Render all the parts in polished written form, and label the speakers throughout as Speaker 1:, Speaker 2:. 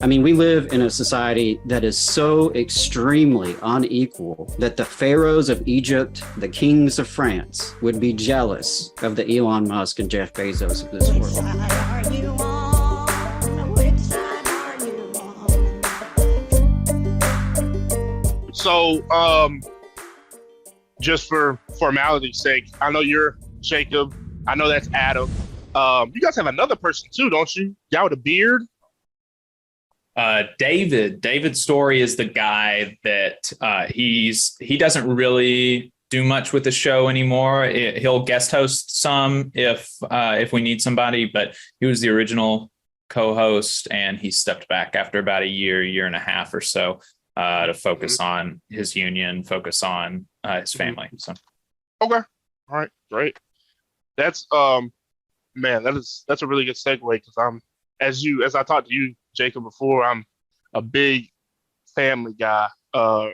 Speaker 1: I mean, we live in a society that is so extremely unequal that the pharaohs of Egypt, the kings of France, would be jealous of the Elon Musk and Jeff Bezos of this
Speaker 2: Which
Speaker 1: world.
Speaker 2: side are you on? Which side are you on?
Speaker 3: Just for formality's sake, I know you're Jacob. I know that's Adam. You guys have another person too, don't you? Y'all with a beard?
Speaker 4: David Story is the guy that he doesn't really do much with the show anymore. He'll guest host some if we need somebody, but he was the original co-host and he stepped back after about a year and a half or so to focus on his union, focus on his family. So
Speaker 3: Okay. All right, great. That's man, that's a really good segue because as I talked to you, Jacob, before, I'm a big family guy, a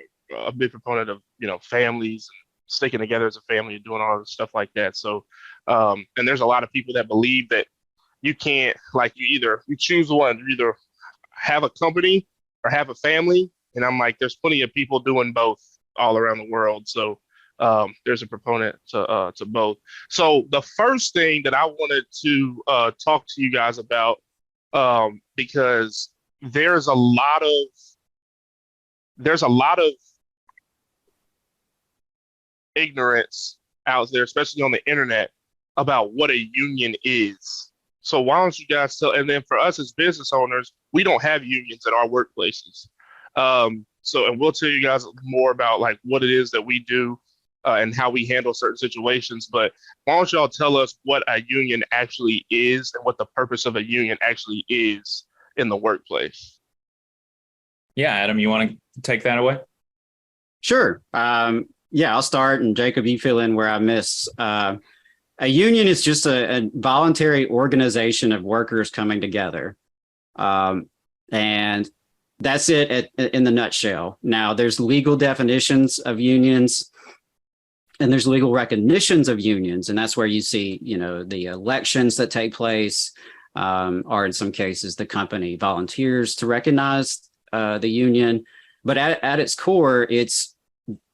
Speaker 3: big proponent of, families and sticking together as a family and doing all this stuff like that. So and there's a lot of people that believe that you can't, like, you choose one, you either have a company or have a family. And I'm like, there's plenty of people doing both all around the world. So there's a proponent to both. So the first thing that I wanted to talk to you guys about, because there's a lot of ignorance out there, especially on the internet, about what a union is. So why don't you guys tell? And then for us as business owners, we don't have unions at our workplaces. And we'll tell you guys more about like what it is that we do and how we handle certain situations. But why don't y'all tell us what a union actually is and what the purpose of a union actually is in the workplace?
Speaker 4: yeah, Adam, you want to take that away?
Speaker 1: Sure. Yeah, I'll start, and Jacob, you fill in where I miss. A union is just a voluntary organization of workers coming together. And that's it in the nutshell. Now, there's legal definitions of unions and there's legal recognitions of unions. And that's where you see, the elections that take place, or in some cases, the company volunteers to recognize the union. But at its core, it's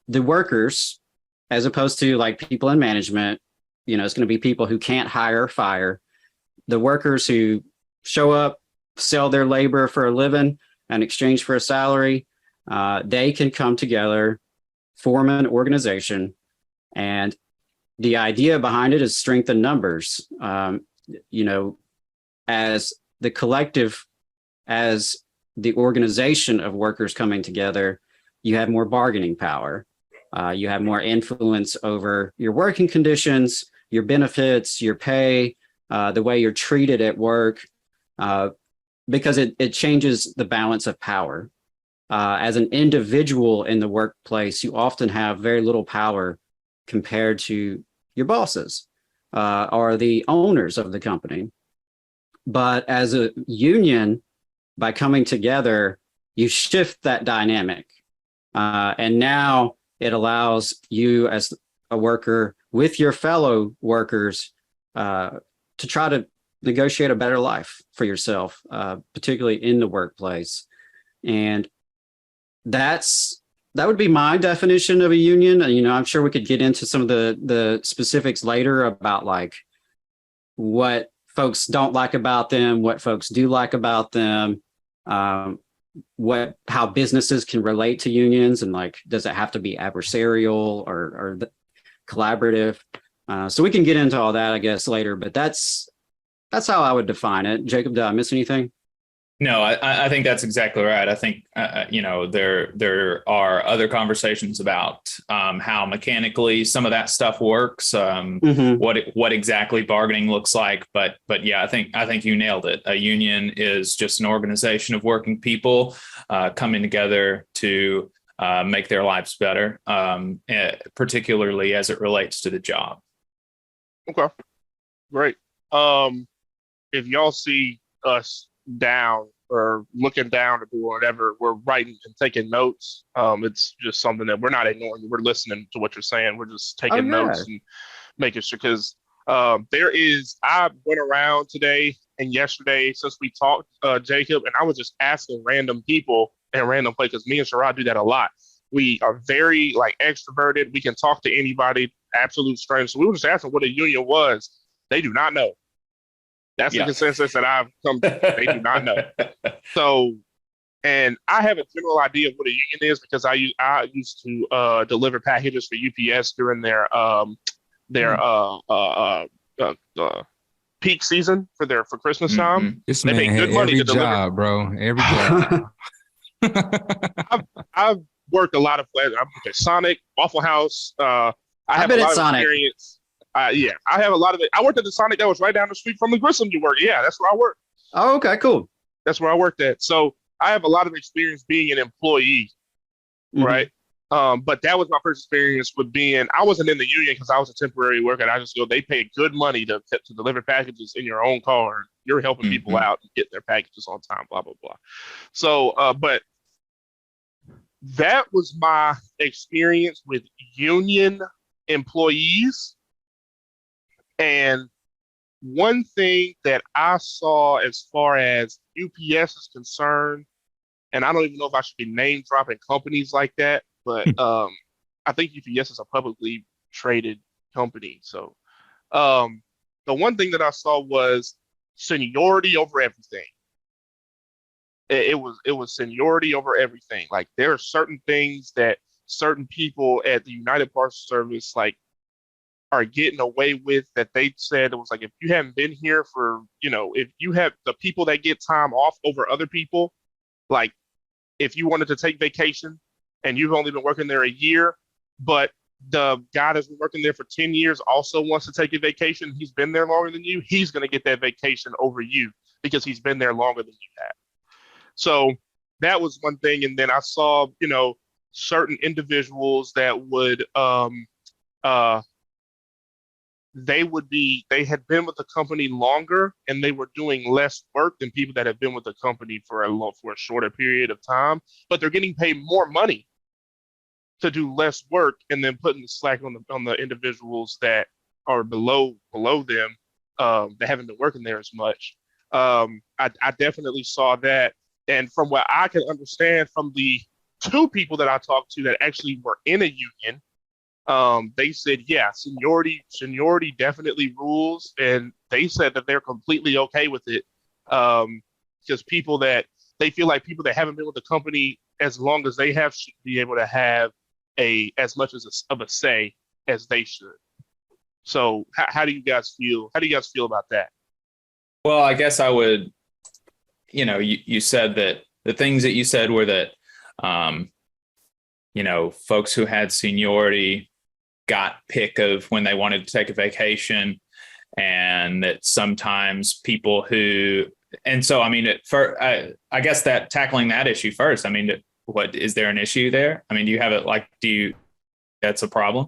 Speaker 1: the workers, as opposed to like people in management. It's going to be people who can't hire or fire. The workers who show up, sell their labor for a living in exchange for a salary, they can come together, form an organization. And the idea behind it is strength in numbers. As the collective, as the organization of workers coming together, you have more bargaining power. You have more influence over your working conditions, your benefits, your pay, the way you're treated at work, because it changes the balance of power. As an individual in the workplace, you often have very little power compared to your bosses or the owners of the company. But as a union, by coming together, you shift that dynamic. And now it allows you as a worker with your fellow workers to try to negotiate a better life for yourself, particularly in the workplace. And that would be my definition of a union. I'm sure we could get into some of the specifics later about like what folks don't like about them, what folks do like about them, how businesses can relate to unions, and like, does it have to be adversarial or collaborative? So we can get into all that, I guess, later, but that's how I would define it. Jacob, did I miss anything?
Speaker 4: No, I think that's exactly right. I think, there are other conversations about how mechanically some of that stuff works, what exactly bargaining looks like. But yeah, I think you nailed it. A union is just an organization of working people coming together to make their lives better, particularly as it relates to the job.
Speaker 3: Okay, great. If y'all see us down or looking down or doing whatever, we're writing and taking notes. It's just something that we're not ignoring. We're listening to what you're saying. We're just taking notes and making sure, because I went around today and yesterday since we talked, Jacob, and I was just asking random people and random places, because me and Sherrod do that a lot. We are very like extroverted. We can talk to anybody, absolute strangers. So we were just asking what a union was. They do not know. That's the consensus that I've come to. They do not know. So, and I have a general idea of what a union is because I used to deliver packages for UPS during their peak season for Christmas time.
Speaker 5: This
Speaker 3: They
Speaker 5: man
Speaker 3: make
Speaker 5: had
Speaker 3: good money
Speaker 5: every
Speaker 3: to deliver.
Speaker 5: job, bro. Every job.
Speaker 3: I've worked a lot of places. I've worked at Sonic, Waffle House. I have
Speaker 1: been
Speaker 3: a
Speaker 1: at
Speaker 3: lot of
Speaker 1: Sonic.
Speaker 3: experience. Yeah, I have a lot of it. I worked at the Sonic that was right down the street from the Grissom you work. Yeah, that's where I worked.
Speaker 1: Oh, okay, cool.
Speaker 3: That's where I worked at. So I have a lot of experience being an employee, right? But that was my first experience with being. I wasn't in the union because I was a temporary worker. And I just go. They pay good money to deliver packages in your own car. You're helping people out and get their packages on time. Blah blah blah. So, but that was my experience with union employees. And one thing that I saw as far as UPS is concerned, and I don't even know if I should be name dropping companies like that, but I think UPS is a publicly traded company. So the one thing that I saw was seniority over everything. It was seniority over everything. Like there are certain things that certain people at the United Parcel Service like are getting away with that they said it was like if you haven't been here for, if you have the people that get time off over other people, like if you wanted to take vacation and you've only been working there a year, but the guy that's been working there for 10 years also wants to take a vacation, he's been there longer than you, he's going to get that vacation over you because he's been there longer than you have. So that was one thing. And then I saw, certain individuals that would, they had been with the company longer and they were doing less work than people that have been with the company for a shorter period of time, but they're getting paid more money to do less work and then putting the slack on the individuals that are below them that haven't been working there as much. I definitely saw that. And from what I can understand from the two people that I talked to that actually were in a union, they said, yeah, seniority definitely rules. And they said that they're completely okay with it. Because they feel like people that haven't been with the company as long as they have should be able to have as much of a say as they should. So how do you guys feel? How do you guys feel about that?
Speaker 4: Well, I guess I would, you said that the things that you said were that, folks who had seniority got pick of when they wanted to take a vacation, and that sometimes people who, and so, I mean, I guess that tackling that issue first, I mean, what, is there an issue there? I mean, do you have it that's a problem?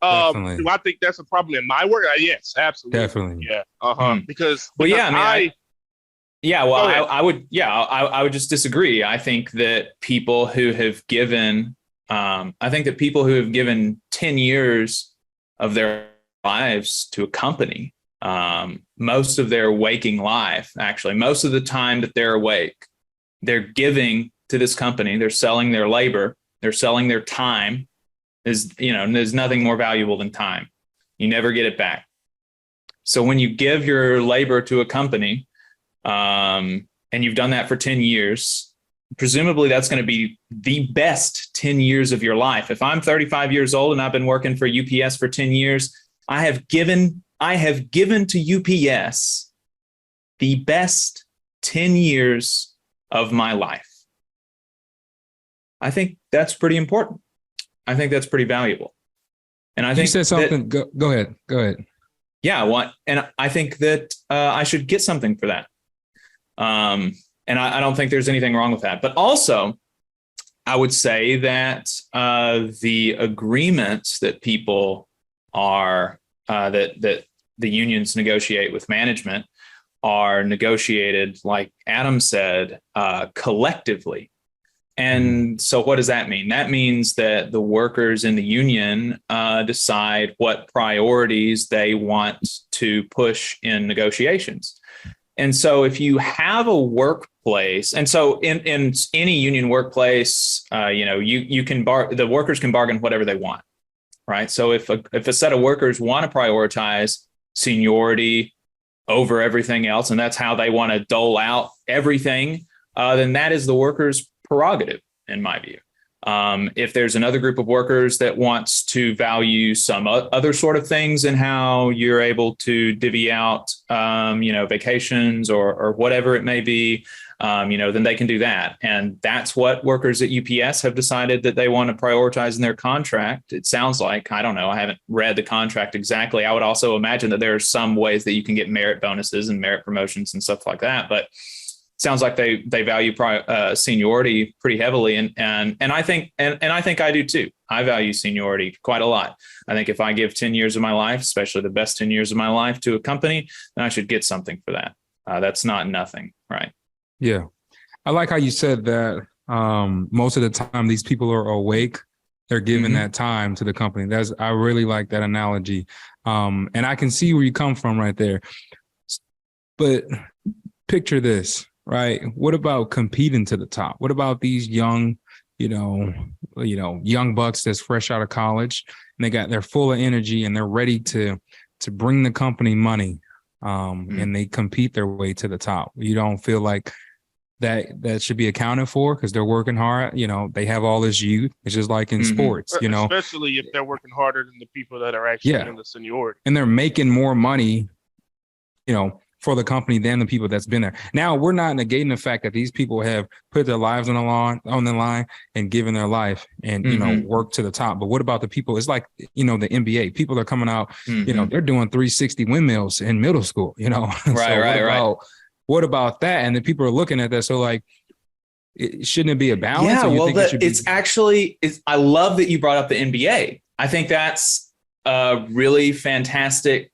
Speaker 5: Definitely.
Speaker 3: Do I think that's a problem in my work? Yes, absolutely.
Speaker 5: Definitely.
Speaker 3: Yeah. Because
Speaker 4: yeah, I mean, I would just disagree. I think that people who have given 10 years of their lives to a company, most of their waking life, actually, most of the time that they're awake, they're giving to this company. They're selling their labor. They're selling their time. There's nothing more valuable than time. You never get it back. So when you give your labor to a company, and you've done that for 10 years, presumably that's going to be the best 10 years of your life. If I'm 35 years old and I've been working for UPS for 10 years, I have given to UPS the best 10 years of my life. I think that's pretty important. I think that's pretty valuable. And I think
Speaker 5: you said something. Go ahead.
Speaker 4: Yeah. And I think that I should get something for that. And I don't think there's anything wrong with that. But also, I would say that the agreements that people are that the unions negotiate with management are negotiated, like Adam said, collectively. And so what does that mean? That means that the workers in the union decide what priorities they want to push in negotiations. And so if you have a workplace, and so in any union workplace, you can the workers can bargain whatever they want, right? So if a set of workers want to prioritize seniority over everything else, and that's how they want to dole out everything, then that is the workers' prerogative, in my view. If there's another group of workers that wants to value some other sort of things and how you're able to divvy out, vacations or whatever it may be, then they can do that. And that's what workers at UPS have decided that they want to prioritize in their contract. It sounds like, I don't know, I haven't read the contract exactly. I would also imagine that there are some ways that you can get merit bonuses and merit promotions and stuff like that. But sounds like they value seniority pretty heavily, and I think I do too. I value seniority quite a lot. I think if I give 10 years of my life, especially the best 10 years of my life, to a company, then I should get something for that. That's not nothing, right?
Speaker 5: Yeah, I like how you said that. Most of the time, these people are awake. They're giving that time to the company. I really like that analogy, and I can see where you come from right there. But picture this. Right. What about competing to the top? What about these young, young bucks that's fresh out of college, and they're full of energy and they're ready to bring the company money, and they compete their way to the top. You don't feel like that should be accounted for because they're working hard. They have all this youth. It's just like in sports,
Speaker 3: especially if they're working harder than the people that are actually in the seniority,
Speaker 5: and they're making more money, for the company than the people that's been there. Now, we're not negating the fact that these people have put their lives on the line and given their life and, work to the top. But what about the people? It's like, the NBA. People are coming out, they're doing 360 windmills in middle school,
Speaker 4: Right.
Speaker 5: What about that? And the people are looking at that. So shouldn't it be a balance?
Speaker 4: Yeah, well, I love that you brought up the NBA. I think that's a really fantastic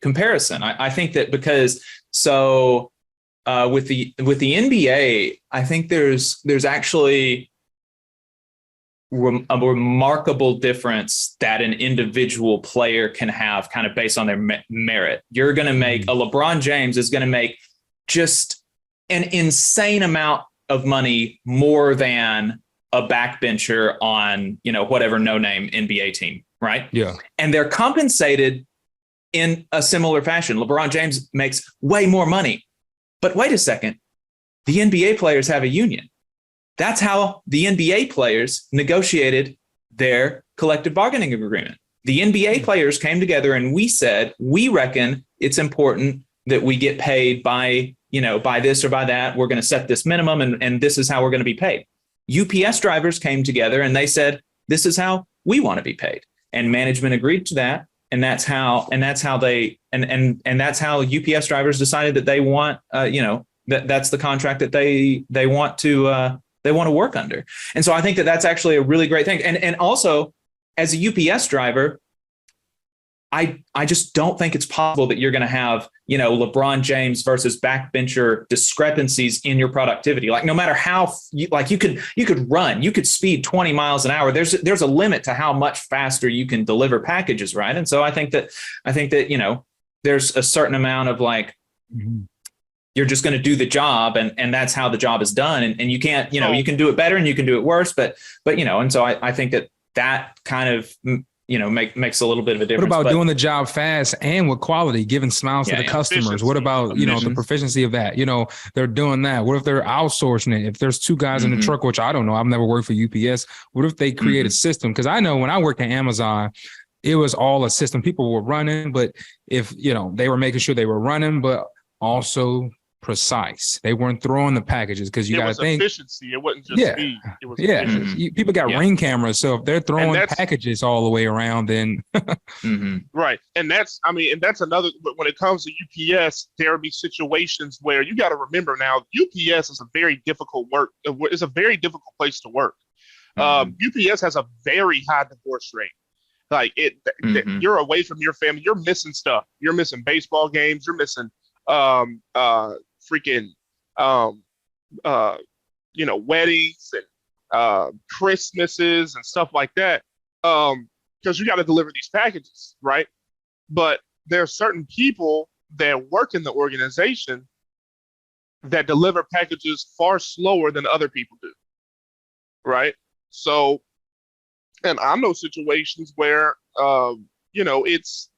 Speaker 4: comparison. I think that because with the NBA, I think there's actually a remarkable difference that an individual player can have kind of based on their merit. You're going to make a LeBron James is going to make just an insane amount of money more than a backbencher on, whatever no-name NBA team, right?
Speaker 5: Yeah.
Speaker 4: And they're compensated in a similar fashion. LeBron James makes way more money. But wait a second, the NBA players have a union. That's how the NBA players negotiated their collective bargaining agreement. The NBA players came together and we said, we reckon it's important that we get paid by this or by that. We're going to set this minimum and this is how we're going to be paid. UPS drivers came together and they said, this is how we want to be paid. And management agreed to that. And that's how UPS drivers decided that they want, that's the contract that they want to work under. And so I think that that's actually a really great thing. And also as a UPS driver, I just don't think it's possible that you're going to have, LeBron James versus backbencher discrepancies in your productivity. Like no matter how you could run, you could speed 20 miles an hour. There's a limit to how much faster you can deliver packages. Right. And so I think that, there's a certain amount of you're just going to do the job and that's how the job is done. And you can't, you can do it better and you can do it worse, but and so I think that kind of, makes a little bit of a difference.
Speaker 5: What about doing the job fast and with quality, giving smiles to the customers? What about, the proficiency of that? They're doing that. What if they're outsourcing it? If there's two guys in the truck, which I don't know, I've never worked for UPS. What if they create a system? Because I know when I worked at Amazon, it was all a system. People were running, but if, they were making sure they were running, but also precise. They weren't throwing the packages because you got to think
Speaker 3: efficiency. It wasn't just speed. It was efficiency.
Speaker 5: People got ring cameras, so if they're throwing packages all the way around, then
Speaker 3: right. And that's another. But when it comes to UPS, there will be situations where you got to remember now. UPS is a very difficult work. It's a very difficult place to work. UPS has a very high divorce rate. Like you're away from your family. You're missing stuff. You're missing baseball games. You're missing weddings and Christmases and stuff like that, because you got to deliver these packages, right? But there are certain people that work in the organization that deliver packages far slower than other people do, right? So, and I know situations where, it's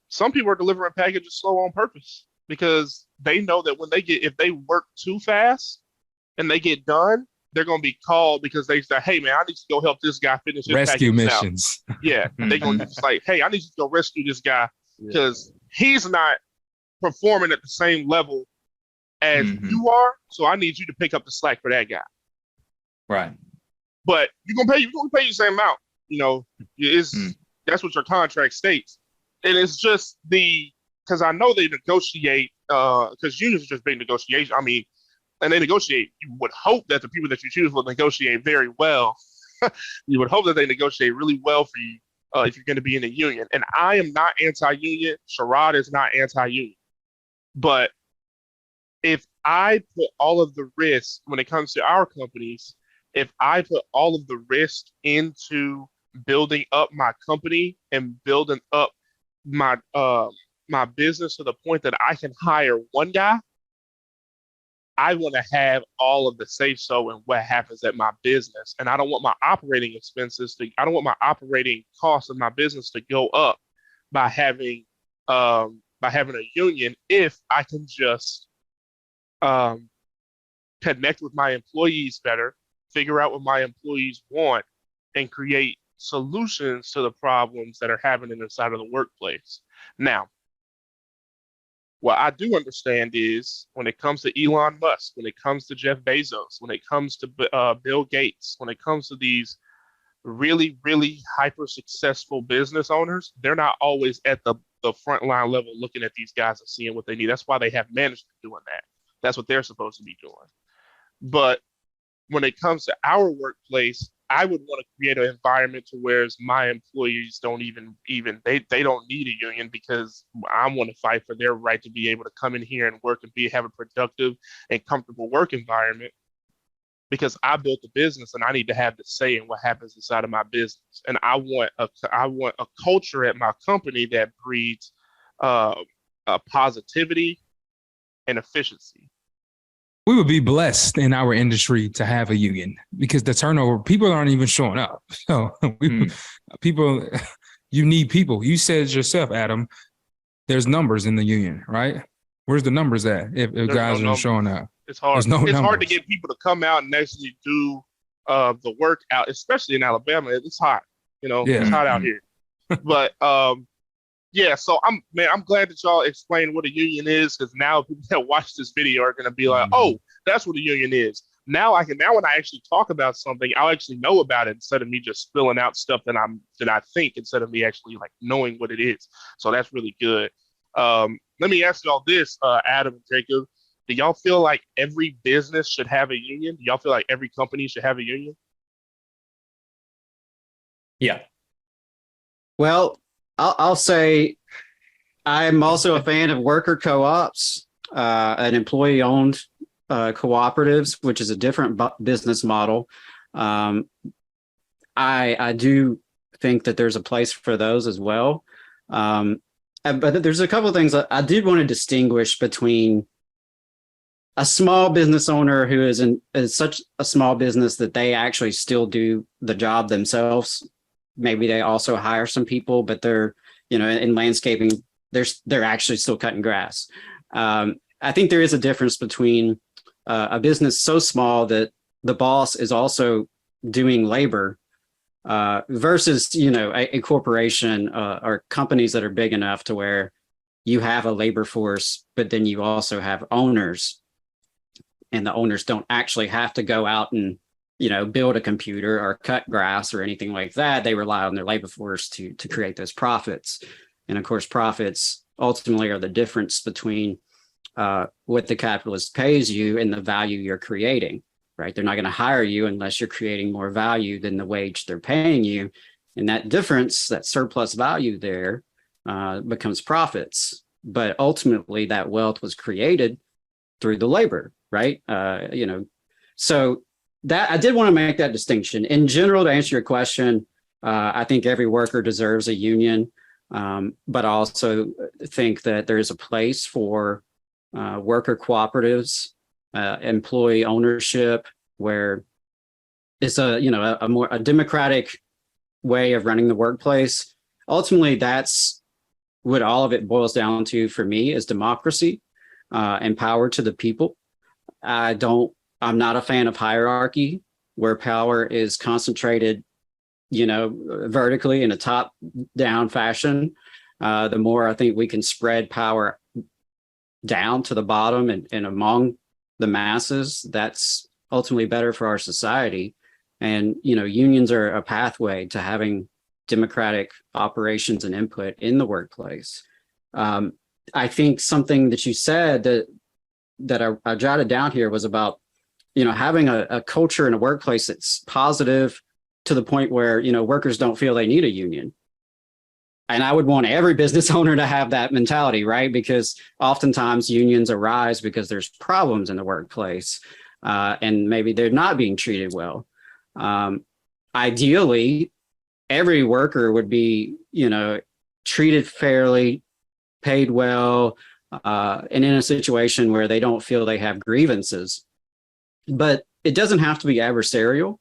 Speaker 3: some people are delivering packages slow on purpose because they know that if they work too fast and they get done, they're going to be called because they say, "Hey man, I need to go help this guy finish his
Speaker 5: rescue
Speaker 3: package
Speaker 5: missions."
Speaker 3: out." Yeah, they're going to just like, "Hey, I need you to go rescue this guy because he's not performing at the same level as you are. So I need you to pick up the slack for that guy."
Speaker 4: Right.
Speaker 3: But you're gonna pay the same amount. That's what your contract states. And it's just because I know they negotiate, because unions are just big negotiation. I mean, and they negotiate. You would hope that the people that you choose will negotiate very well. You would hope that they negotiate really well for you if you're going to be in a union. And I am not anti-union. Sherrod is not anti-union. But if I put all of the risk when it comes to our companies, if I put all of the risk into building up my company and building up my my business to the point that I can hire one guy, I want to have all of the say so in what happens at my business. And I don't want my operating costs of my business to go up by having a union if I can just connect with my employees better, figure out what my employees want, and create solutions to the problems that are happening inside of the workplace. Now, what I do understand is when it comes to Elon Musk, when it comes to Jeff Bezos, when it comes to Bill Gates, when it comes to these really, really hyper successful business owners, they're not always at the front line level looking at these guys and seeing what they need. That's why they have management doing that. That's what they're supposed to be doing. But when it comes to our workplace, I would want to create an environment to where my employees don't even they don't need a union, because I want to fight for their right to be able to come in here and work and have a productive and comfortable work environment, because I built the business and I need to have the say in what happens inside of my business. And I want a culture at my company that breeds positivity and efficiency.
Speaker 5: We would be blessed in our industry to have a union, because the turnover, people aren't even showing up. So people, you need people. You said it yourself, Adam, there's numbers in the union, right? Where's the numbers at if guys aren't showing up?
Speaker 3: It's hard.
Speaker 5: It's
Speaker 3: hard to get people to come out and actually do the work out, especially in Alabama. It's hot, it's hot out here. But yeah, so I'm glad that y'all explained what a union is, because now people that watch this video are gonna be like, oh, that's what a union is. Now when I actually talk about something, I'll actually know about it instead of me just spilling out stuff that I think, instead of me actually like knowing what it is. So that's really good. Let me ask y'all this, Adam and Jacob. Do y'all feel like every business should have a union? Do y'all feel like every company should have a union?
Speaker 4: Yeah.
Speaker 1: Well, I'll say I'm also a fan of worker co-ops, and employee-owned cooperatives, which is a different business model. I do think that there's a place for those as well. But there's a couple of things I did want to distinguish between a small business owner who is such a small business that they actually still do the job themselves. Maybe they also hire some people, but they're, in landscaping, they're actually still cutting grass. I think there is a difference between a business so small that the boss is also doing labor versus, a corporation or companies that are big enough to where you have a labor force, but then you also have owners, and the owners don't actually have to go out and build a computer or cut grass or anything like that. They rely on their labor force to create those profits. And of course, profits ultimately are the difference between what the capitalist pays you and the value you're creating, right? They're not going to hire you unless you're creating more value than the wage they're paying you. And that difference, that surplus value there becomes profits. But ultimately that wealth was created through the labor, right? So that I did want to make that distinction. In general, to answer your question, I think every worker deserves a union, but I also think that there is a place for worker cooperatives, employee ownership, where it's a more democratic way of running the workplace. Ultimately, that's what all of it boils down to for me, is democracy and power to the people. I'm not a fan of hierarchy where power is concentrated, vertically in a top down fashion. The more I think we can spread power down to the bottom and among the masses, that's ultimately better for our society. And, unions are a pathway to having democratic operations and input in the workplace. I think something that you said that I jotted down here was about, having a culture in a workplace that's positive to the point where, workers don't feel they need a union. And I would want every business owner to have that mentality, right? Because oftentimes unions arise because there's problems in the workplace, and maybe they're not being treated well. Ideally, every worker would be, treated fairly, paid well, and in a situation where they don't feel they have grievances. But it doesn't have to be adversarial.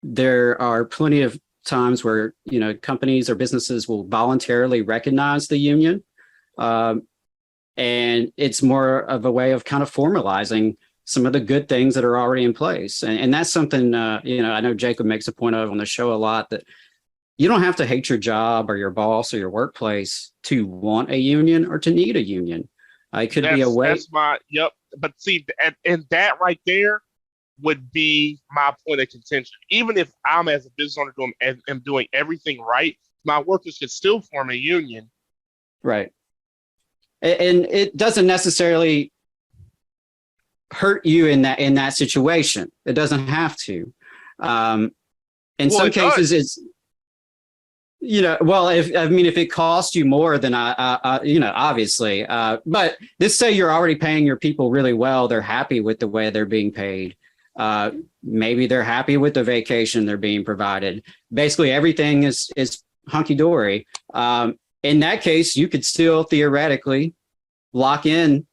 Speaker 1: There are plenty of times where, companies or businesses will voluntarily recognize the union. And it's more of a way of kind of formalizing some of the good things that are already in place. And that's something, I know Jacob makes a point of on the show a lot, that you don't have to hate your job or your boss or your workplace to want a union or to need a union. It could be a way.
Speaker 3: Yep. But see, and that right there would be my point of contention. Even if I'm, as a business owner, am doing everything right, my workers could still form a union.
Speaker 1: Right. And it doesn't necessarily hurt you in that situation. It doesn't have to. In some cases, it's, if it costs you more than obviously, but let's say you're already paying your people really well. They're happy with the way they're being paid. Maybe they're happy with the vacation they're being provided. Basically, everything is hunky dory. In that case, you could still theoretically lock in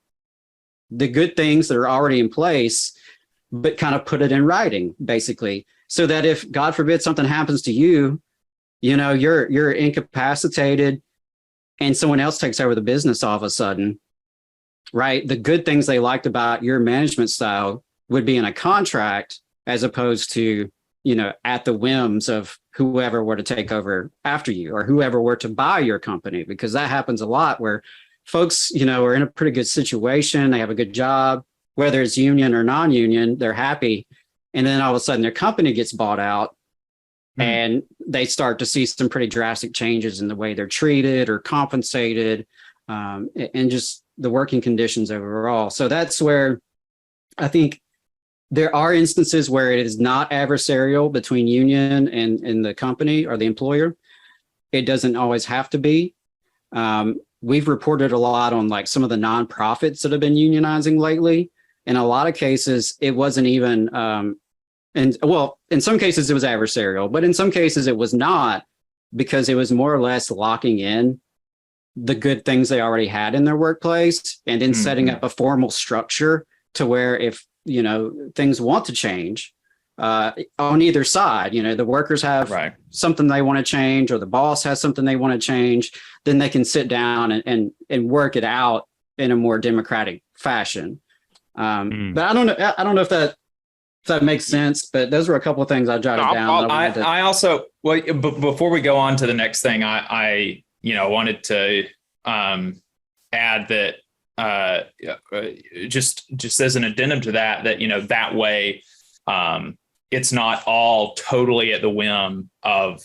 Speaker 1: the good things that are already in place, but kind of put it in writing, basically, so that if, God forbid, something happens to you, you're incapacitated and someone else takes over the business all of a sudden, right? The good things they liked about your management style would be in a contract, as opposed to, at the whims of whoever were to take over after you or whoever were to buy your company, because that happens a lot where folks, are in a pretty good situation. They have a good job, whether it's union or non-union, they're happy. And then all of a sudden their company gets bought out. And they start to see some pretty drastic changes in the way they're treated or compensated, and just the working conditions overall. So that's where I think there are instances where it is not adversarial between union and the company or the employer. It doesn't always have to be. We've reported a lot on like some of the nonprofits that have been unionizing lately. In a lot of cases, it wasn't even in some cases it was adversarial, but in some cases it was not, because it was more or less locking in the good things they already had in their workplace and then setting up a formal structure to where if, things want to change on either side, the workers have something they want to change or the boss has something they want to change, then they can sit down and work it out in a more democratic fashion. But I don't know if that makes sense, but those were a couple of things I jotted down.
Speaker 4: I also, before we go on to the next thing, I wanted to add that just as an addendum to that, that way, it's not all totally at the whim of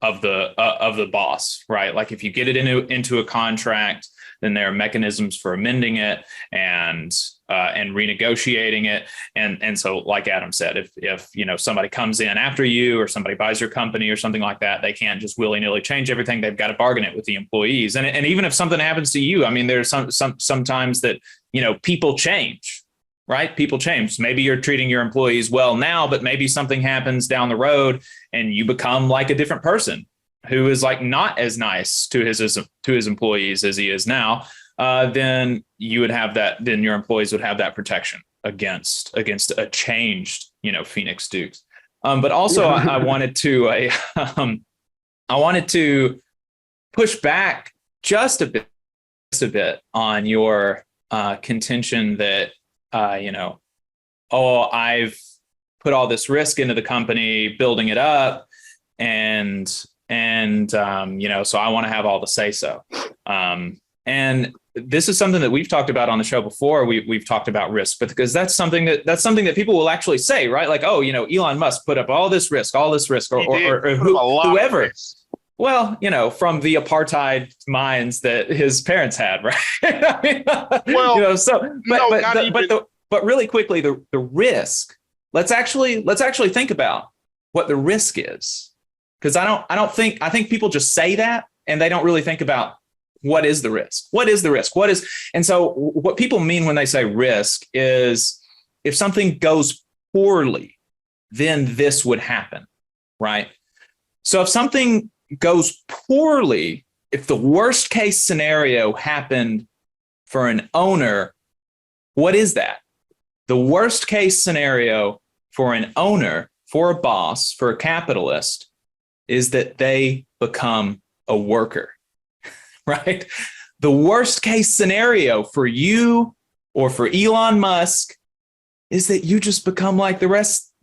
Speaker 4: the boss, right? Like if you get it into a contract, then there are mechanisms for amending it and renegotiating it. And so, like Adam said, if somebody comes in after you or somebody buys your company or something like that, they can't just willy-nilly change everything. They've got to bargain it with the employees. And even if something happens to you, I mean, there's sometimes that, people change, right? People change. Maybe you're treating your employees well now, but maybe something happens down the road and you become like a different person who is like not as nice to his employees as he is now. Then you would have that. Then your employees would have that protection against a changed, Phoenix Dukes. But also, I wanted to push back just a bit on your contention that I've put all this risk into the company, building it up, and so I want to have all the say so. And this is something that we've talked about on the show before. We've talked about risk, but because that's something that people will actually say, right? Like, oh, Elon Musk put up all this risk, or whoever. Well, from the apartheid minds that his parents had, right? But really quickly, the risk. Let's actually think about what the risk is, because I think people just say that and they don't really think about what is the risk. And so what people mean when they say risk is if something goes poorly, then this would happen, right? So if something goes poorly, if the worst case scenario happened for an owner, what is that? The worst case scenario for an owner, for a boss, for a capitalist, is that they become a worker, right? The worst case scenario for you or for Elon Musk is that you just become like the rest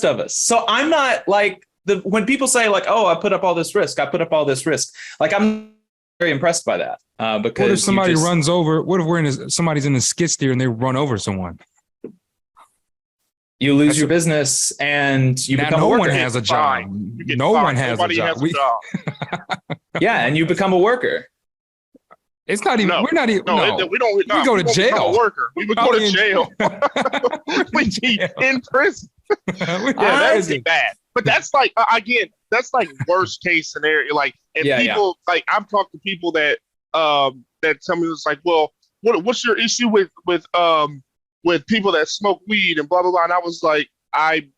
Speaker 4: of us. So I'm not like when people say like, oh, I put up all this risk, like I'm very impressed by that. Because
Speaker 5: what if somebody runs over? What if somebody's in a skid steer and they run over someone?
Speaker 4: You lose your business and you become a worker.
Speaker 5: No one has a job. No one has a job.
Speaker 4: Yeah, and you become a worker.
Speaker 5: It's not even.
Speaker 3: No,
Speaker 5: we're not even. No,
Speaker 3: we don't.
Speaker 5: We go to jail.
Speaker 3: We would go to jail. We'd be in prison. That's bad. But that's like that's like worst case scenario. Like, and people like I've talked to people that tell me it's like, well, what's your issue with people that smoke weed and blah blah blah. And I was like, I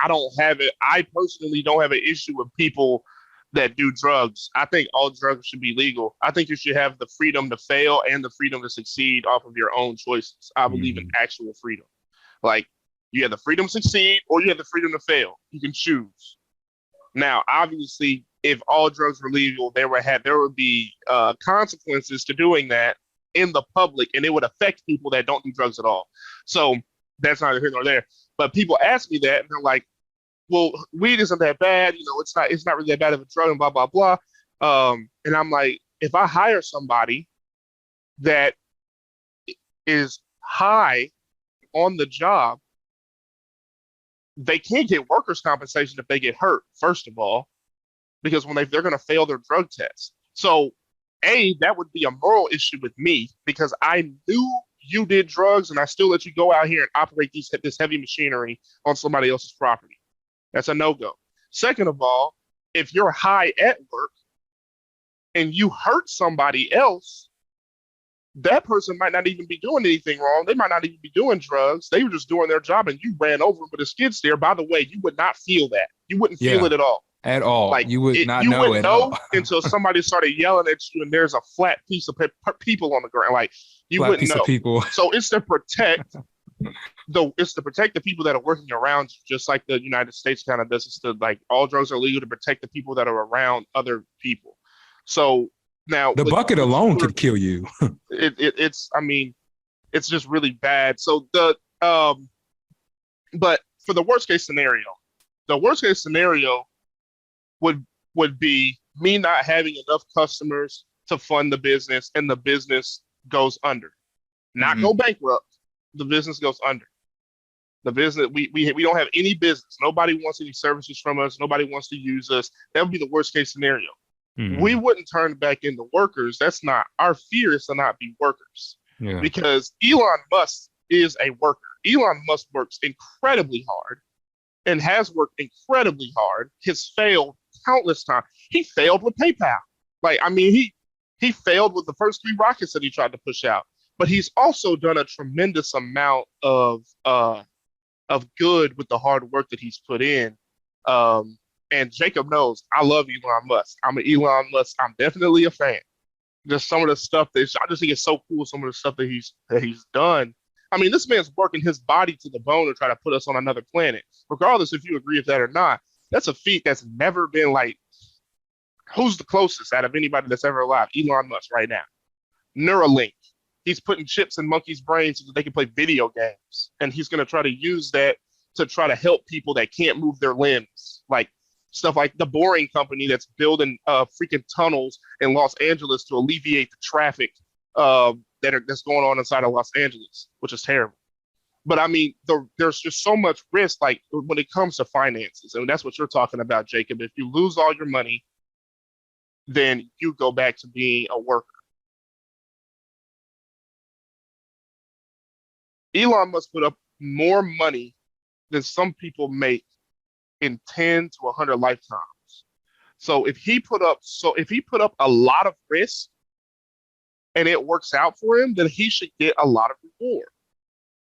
Speaker 3: don't have it. I personally don't have an issue with people that do drugs. I think all drugs should be legal. I think you should have the freedom to fail and the freedom to succeed off of your own choices. I believe in actual freedom. Like, you have the freedom to succeed or you have the freedom to fail. You can choose. Now, obviously, if all drugs were legal, there would be consequences to doing that in the public, and it would affect people that don't do drugs at all. So that's neither here nor there. But people ask me that, and they're like, well, weed isn't that bad. It's not really that bad of a drug and blah, blah, blah. And I'm like, if I hire somebody that is high on the job, they can't get workers' compensation if they get hurt, first of all, because they're going to fail their drug test. So, that would be a moral issue with me because I knew you did drugs and I still let you go out here and operate this heavy machinery on somebody else's property. That's a no-go. Second of all, if you're high at work and you hurt somebody else, that person might not even be doing anything wrong. They might not even be doing drugs. They were just doing their job and you ran over them with a skid steer. By the way, you would not feel that. You wouldn't feel it at all.
Speaker 5: At all.
Speaker 4: Like,
Speaker 5: you would not know it.
Speaker 3: Until somebody started yelling at you and there's a flat piece of people on the ground. Like, you wouldn't know.
Speaker 5: People.
Speaker 3: So it's to protect the people that are working around you, just like the United States kind of does. It's to, like, all drugs are legal to protect the people that are around other people. So now
Speaker 5: the bucket alone could kill you.
Speaker 3: It's just really bad. So but for the worst case scenario would be me not having enough customers to fund the business and the business goes under. Not go bankrupt. The business goes under. The business, we don't have any business. Nobody wants any services from us. Nobody wants to use us. That would be the worst case scenario. We wouldn't turn back into workers. That's not our fear, is to not be workers. Yeah. Because Elon Musk is a worker. Elon Musk works incredibly hard and has worked incredibly hard. He's failed countless times. He failed with PayPal. Like, I mean, he failed with the first 3 rockets that he tried to push out. but he's also done a tremendous amount of good with the hard work that he's put in. And Jacob knows I love Elon Musk. I'm an Elon Musk. I'm definitely a fan. Just some of the stuff I just think it's so cool. Some of the stuff that he's done. I mean, this man's working his body to the bone to try to put us on another planet. Regardless if you agree with that or not, that's a feat that's never been like. Who's the closest out of anybody that's ever alive? Elon Musk right now. Neuralink. He's putting chips in monkeys' brains so that they can play video games, and he's going to try to use that to try to help people that can't move their limbs, like stuff like the Boring Company that's building freaking tunnels in Los Angeles to alleviate the traffic that's going on inside of Los Angeles, which is terrible. But I mean, there's just so much risk, like when it comes to finances, and that's what you're talking about, Jacob. If you lose all your money, then you go back to being a worker. Elon must put up more money than some people make in 10 to 100 lifetimes. So if he put up a lot of risk and it works out for him, then he should get a lot of reward.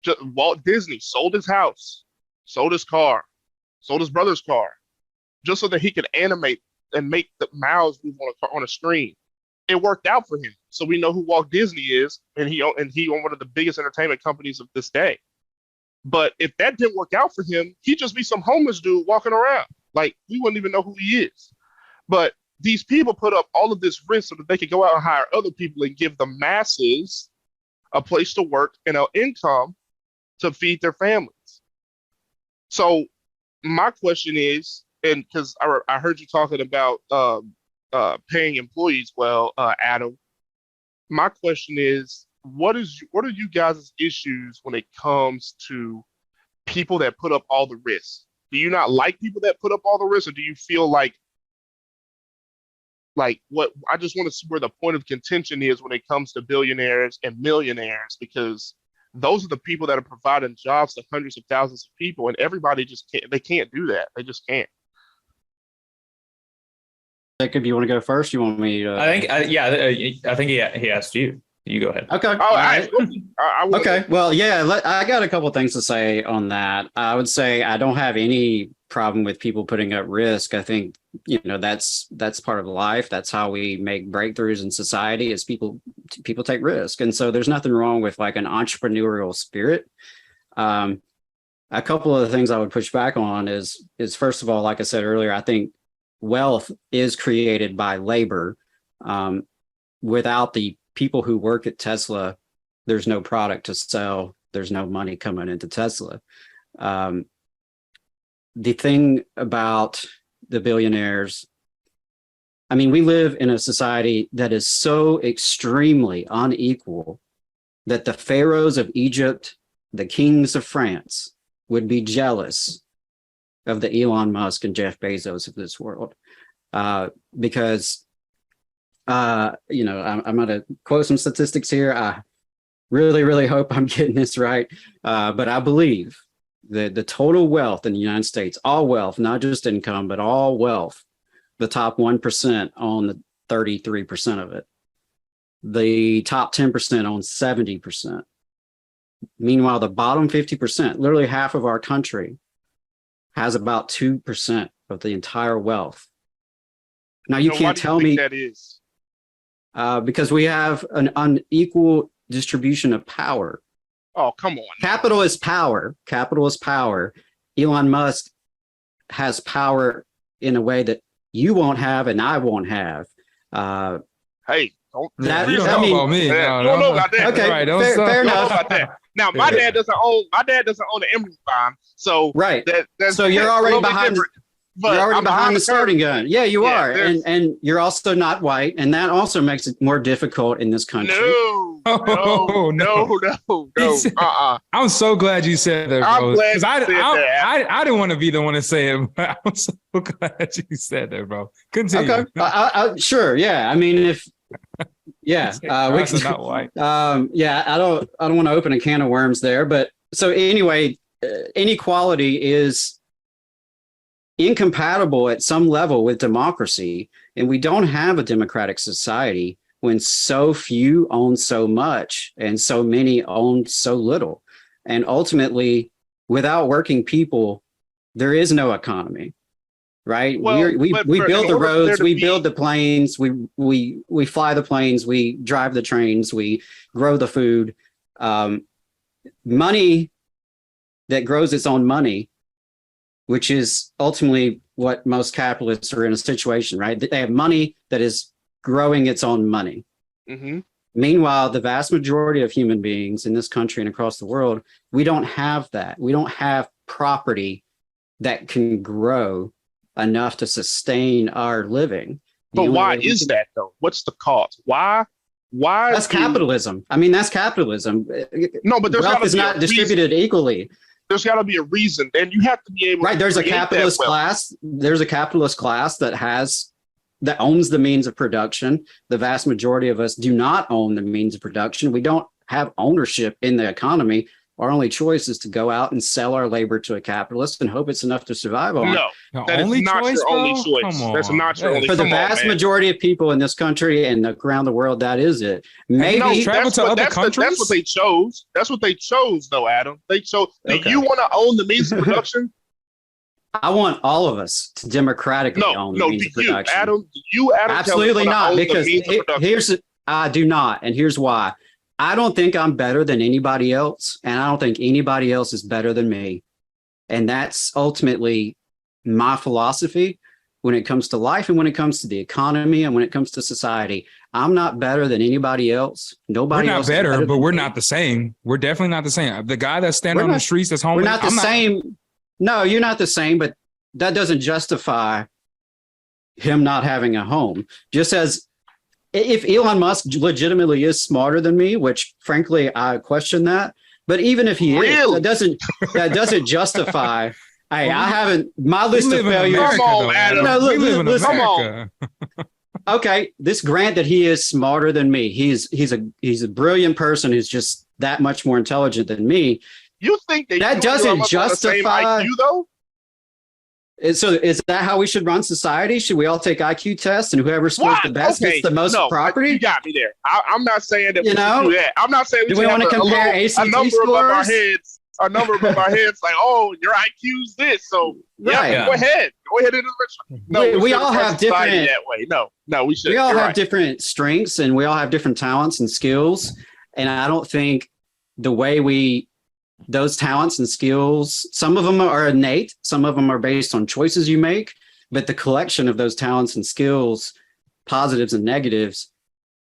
Speaker 3: Just Walt Disney sold his house, sold his car, sold his brother's car, just so that he could animate and make the mouths move on a screen. It worked out for him. So we know who Walt Disney is, and he owned one of the biggest entertainment companies of this day. But if that didn't work out for him, he'd just be some homeless dude walking around. Like, we wouldn't even know who he is. But these people put up all of this risk so that they could go out and hire other people and give the masses a place to work and an income to feed their families. So my question is, and because I heard you talking about paying employees well, Adam, my question is, what are you guys' issues when it comes to people that put up all the risks? Do you not like people that put up all the risks, or do you feel like what I just want to see where the point of contention is when it comes to billionaires and millionaires, because those are the people that are providing jobs to hundreds of thousands of people, and everybody just can't do that. They just can't.
Speaker 1: Jacob, you want to go first? You want me to?
Speaker 4: I think he asked you. You go ahead.
Speaker 1: Okay. Okay. Well, yeah, I got a couple of things to say on that. I would say I don't have any problem with people putting up risk. I think, that's part of life. That's how we make breakthroughs in society, is people take risk. And so there's nothing wrong with like an entrepreneurial spirit. A couple of the things I would push back on is first of all, like I said earlier, I think wealth is created by labor. Without the people who work at Tesla, there's no product to sell. There's no money coming into Tesla. The thing about the billionaires, I mean, we live in a society that is so extremely unequal that the pharaohs of Egypt, the kings of France, would be jealous of the Elon Musk and Jeff Bezos of this world, because I'm going to quote some statistics here. I really, really hope I'm getting this right. But I believe that the total wealth in the United States, all wealth, not just income, but all wealth, the top 1% own the 33% of it. The top 10% own 70%. Meanwhile, the bottom 50%, literally half of our country, has about 2% of the entire wealth. Now, you can't tell me
Speaker 3: that is.
Speaker 1: Because we have an unequal distribution of power.
Speaker 3: Oh, come on.
Speaker 1: Capital is power. Capital is power. Elon Musk has power in a way that you won't have and I won't have.
Speaker 3: Hey, don't
Speaker 5: about me.
Speaker 3: Don't know about that.
Speaker 1: Okay,
Speaker 5: right,
Speaker 1: fair enough.
Speaker 3: About that. Now, my dad doesn't own the Emerald Farm, so
Speaker 1: right.
Speaker 3: That's
Speaker 1: so you're already behind.
Speaker 3: But
Speaker 1: you're already behind the starting gun. Yeah, you are.
Speaker 3: there's-
Speaker 1: And you're also not white. And that also makes it more difficult in this country.
Speaker 3: No.
Speaker 5: I'm so glad you said that, bro.
Speaker 3: I'm glad you
Speaker 5: I
Speaker 3: said that.
Speaker 5: I didn't want to be the one to say it, but I'm so glad you said that, bro. Continue.
Speaker 1: Okay. Sure. Yeah. I mean, we can,
Speaker 5: not white.
Speaker 1: I don't want to open a can of worms there, but so anyway, inequality is incompatible at some level with democracy, and we don't have a democratic society when so few own so much and so many own so little. And ultimately, without working people, there is no economy, right?
Speaker 3: Well,
Speaker 1: we build the roads, we build the planes, we fly the planes, we drive the trains, we grow the food. Money that grows its own money, which is ultimately what most capitalists are in a situation, right? They have money that is growing its own money.
Speaker 3: Mm-hmm.
Speaker 1: Meanwhile, the vast majority of human beings in this country and across the world, we don't have that. We don't have property that can grow enough to sustain our living.
Speaker 3: But why is that though? What's the cause? Why?
Speaker 1: That's capitalism. I mean, that's capitalism.
Speaker 3: No, but
Speaker 1: wealth is not distributed equally.
Speaker 3: There's got to be a reason, and you have to be able.
Speaker 1: Right. There's a capitalist class. There's a capitalist class that owns the means of production. The vast majority of us do not own the means of production. We don't have ownership in the economy. Our only choice is to go out and sell our labor to a capitalist and hope it's enough to survive on.
Speaker 3: No, that is not your only choice. That's not your only.
Speaker 1: For the vast majority of people in this country and around the world, that is it. Maybe
Speaker 5: travel to other countries.
Speaker 3: That's what they chose. That's what they chose, though, Adam. They chose. Okay. Do you want to own the means of production?
Speaker 1: I want all of us to democratically own the means of production.
Speaker 3: Adam,
Speaker 1: absolutely not, because I do not, and here's why. I don't think I'm better than anybody else, and I don't think anybody else is better than me. And that's ultimately my philosophy when it comes to life and when it comes to the economy and when it comes to society. I'm not better than anybody else. Nobody else.
Speaker 5: We're not better, but we're not the same. We're definitely not the same. The guy that's standing on the streets that's homeless.
Speaker 1: We're not the same. No, you're not the same, but that doesn't justify him not having a home. Just as if Elon Musk legitimately is smarter than me, which frankly, I question that. But even if he is, that doesn't justify. Hey, I haven't, my list of failures.
Speaker 3: Come on, Adam.
Speaker 1: Come on. Okay, this Grant that he is smarter than me. He's a brilliant person who's just that much more intelligent than me.
Speaker 3: You think
Speaker 1: that doesn't justify
Speaker 3: IQ, though?
Speaker 1: So is that how we should run society? Should we all take IQ tests and whoever scores the best gets the most property?
Speaker 3: You got me there. I'm not saying that
Speaker 1: we
Speaker 3: should do that. I'm not saying
Speaker 1: we want to compare ACT
Speaker 3: a number
Speaker 1: scores?
Speaker 3: above our heads. A number above our heads, like, oh, your IQ's this. So go ahead. Go ahead into the
Speaker 1: No, we all have different
Speaker 3: that way. No, we should.
Speaker 1: We all have different strengths and we all have different talents and skills. And I don't think the way those talents and skills, some of them are innate, some of them are based on choices you make, but the collection of those talents and skills, positives and negatives,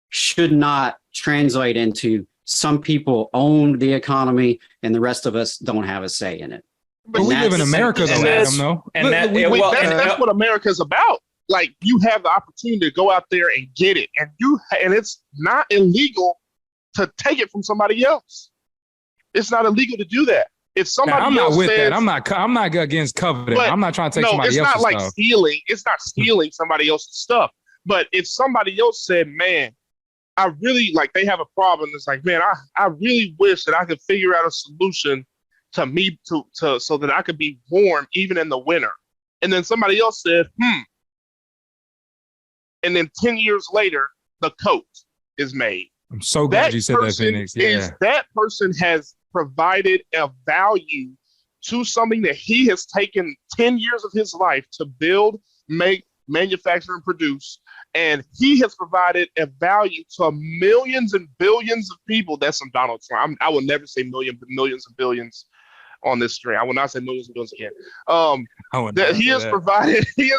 Speaker 1: should not translate into some people own the economy and the rest of us don't have a say in it.
Speaker 5: But we live in America, though, Adam, no?
Speaker 3: And that's what America's about. Like, you have the opportunity to go out there and get it, and it's not illegal to take it from somebody else. It's not illegal to do that. If somebody
Speaker 5: I'm not
Speaker 3: else
Speaker 5: with
Speaker 3: says,
Speaker 5: that. I'm not against coveting. I'm not trying to take somebody else's stuff.
Speaker 3: No, it's not like stealing. It's not stealing somebody else's stuff. But if somebody else said, man, I really, like, they have a problem. It's like, man, I really wish that I could figure out a solution to me to so that I could be warm even in the winter. And then somebody else said, and then 10 years later, the coat is made.
Speaker 5: I'm so glad you said that, Phoenix. Yeah.
Speaker 3: That person has provided a value to something that he has taken 10 years of his life to build, make, manufacture, and produce. And he has provided a value to millions and billions of people. That's some Donald Trump. I will never say millions and billions on this stream. I will not say millions and billions again. He has provided. He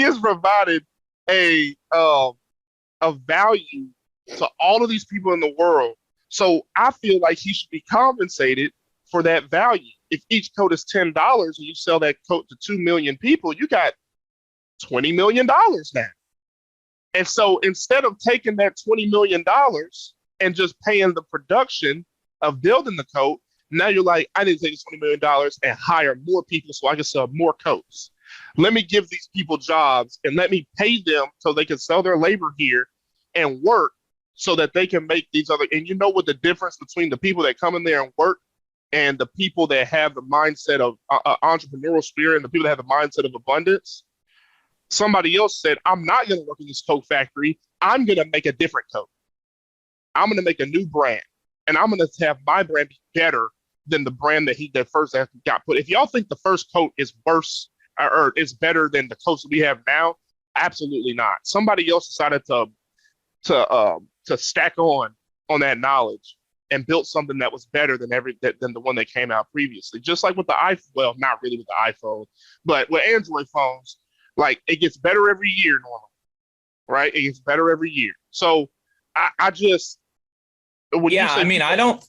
Speaker 3: has provided a value to all of these people in the world. So I feel like he should be compensated for that value. If each coat is $10 and you sell that coat to 2 million people, you got $20 million now. And so instead of taking that $20 million and just paying the production of building the coat, now you're like, I need to take $20 million and hire more people so I can sell more coats. Let me give these people jobs and let me pay them so they can sell their labor here and work so that they can make these other. And you know what the difference between the people that come in there and work and the people that have the mindset of entrepreneurial spirit and the people that have the mindset of abundance? somebody else said, I'm not going to work in this coat factory. I'm going to make a different coat. I'm going to make a new brand, and I'm going to have my brand be better than the brand that first got put. If y'all think the first coat is worse or is better than the coats that we have now, absolutely not. Somebody else decided to stack on that knowledge and built something that was better than the one that came out previously. Just like with the iPhone, well, not really with the iPhone, but with Android phones, like it gets better every year normally, right? It gets better every year. So I just,
Speaker 4: I mean, I don't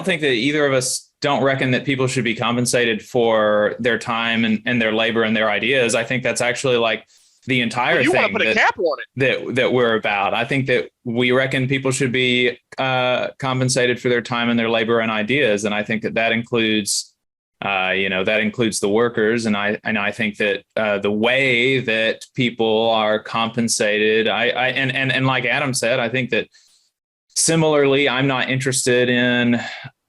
Speaker 4: think that either of us don't reckon that people should be compensated for their time and their labor and their ideas. I think that's actually like the entire thing. You want to put a cap on it that we're about. I think that we reckon people should be compensated for their time and their labor and ideas, and I think that includes, that includes the workers. And I think that the way that people are compensated, and like Adam said, I think that similarly, I'm not interested in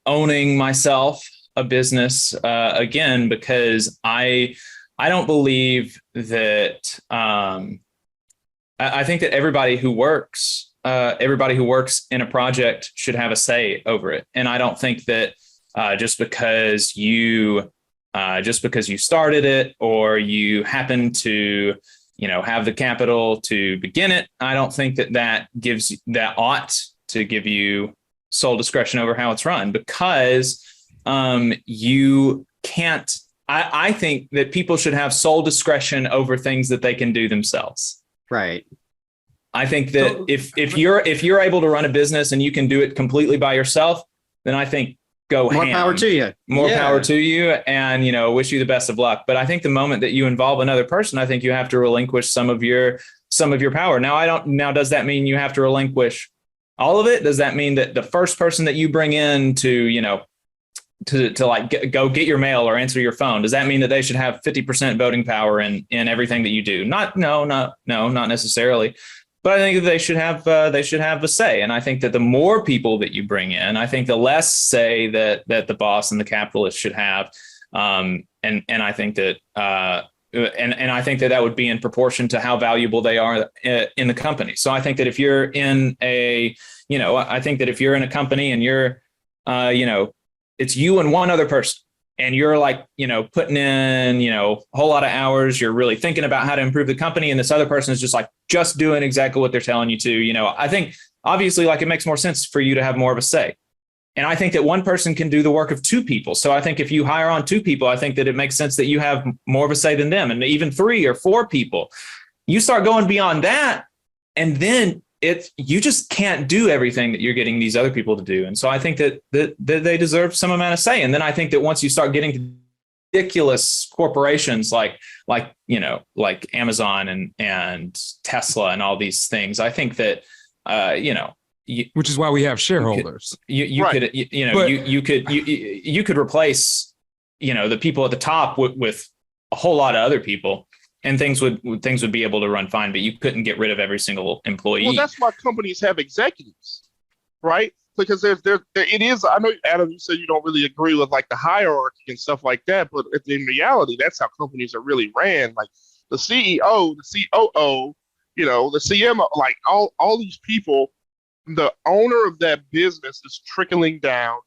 Speaker 4: owning myself a business again, because I don't believe that. I think that everybody who works in a project should have a say over it, and I don't think that just because you started it or you happen to have the capital to begin it, I don't think that ought to give you sole discretion over how it's run, because you can't. I think that people should have sole discretion over things that they can do themselves.
Speaker 1: Right.
Speaker 4: I think that if you're able to run a business and you can do it completely by yourself, then I think go
Speaker 1: more
Speaker 4: ham.
Speaker 1: Power to you.
Speaker 4: More power to you, and wish you the best of luck. But I think the moment that you involve another person, I think you have to relinquish some of your power. Now, does that mean you have to relinquish all of it? Does that mean that the first person that you bring in to go get your mail or answer your phone, does that mean that they should have 50% voting power in everything that you do? Not necessarily. But I think that they should have a say. And I think that the more people that you bring in, I think the less say that the boss and the capitalist should have. And I think that and I think that would be in proportion to how valuable they are in the company. So I think that if you're in a company and you're it's you and one other person, and you're like, putting in, a whole lot of hours, you're really thinking about how to improve the company, and this other person is just doing exactly what they're telling you to, I think obviously it makes more sense for you to have more of a say. And I think that one person can do the work of two people. So I think if you hire on two people, I think that it makes sense that you have more of a say than them, and even 3 or 4 people. You start going beyond that, and then you just can't do everything that you're getting these other people to do. And so I think that they deserve some amount of say. And then I think that once you start getting to ridiculous corporations like Amazon and Tesla and all these things, I think that,
Speaker 5: which is why we have shareholders.
Speaker 4: You could replace, the people at the top with a whole lot of other people, and things would be able to run fine, but you couldn't get rid of every single employee. Well,
Speaker 3: that's why companies have executives, right? Because it is. I know, Adam, you said you don't really agree with the hierarchy and stuff like that, but in reality, that's how companies are really ran. Like the CEO, the COO, the CMO, all these people. The owner of that business is trickling down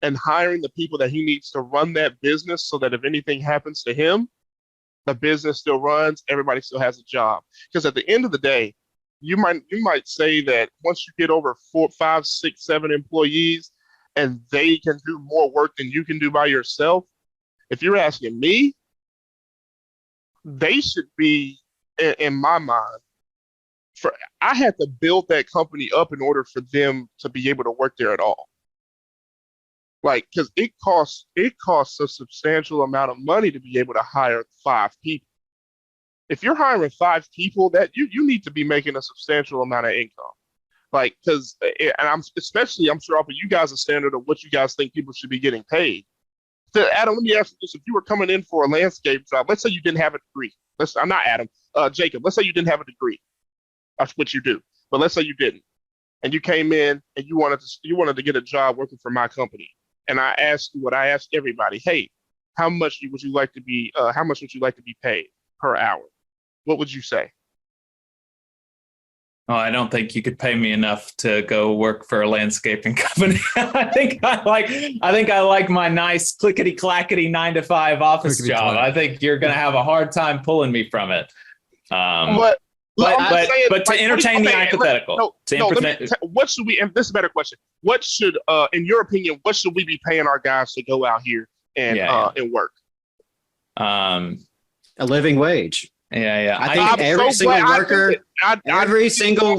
Speaker 3: and hiring the people that he needs to run that business, so that if anything happens to him, the business still runs, everybody still has a job. Because at the end of the day, you might say that once you get over 4, 5, 6, 7 employees and they can do more work than you can do by yourself, if you're asking me, they should be, in my mind, I had to build that company up in order for them to be able to work there at all. Because it costs a substantial amount of money to be able to hire 5 people. If you're hiring 5 people, that you need to be making a substantial amount of income. Because I'm sure I'll put you guys a standard of what you guys think people should be getting paid. So, Adam, let me ask you this: if you were coming in for a landscape job, let's say you didn't have a degree. I'm not Adam, Jacob. Let's say you didn't have a degree. That's what you do. But let's say you didn't, and you came in and you wanted to get a job working for my company. And I asked you what I asked everybody: hey, how much would you like to be paid per hour? what would you say?
Speaker 4: Oh, I don't think you could pay me enough to go work for a landscaping company. I think I like my nice clickety clackety 9-to-5 office job. I think you're going to have a hard time pulling me from it. But to entertain the hypothetical,
Speaker 3: what should we? And this is a better question. What should, in your opinion, what should we be paying our guys to go out here and work?
Speaker 1: A living wage.
Speaker 4: Yeah.
Speaker 1: I think every single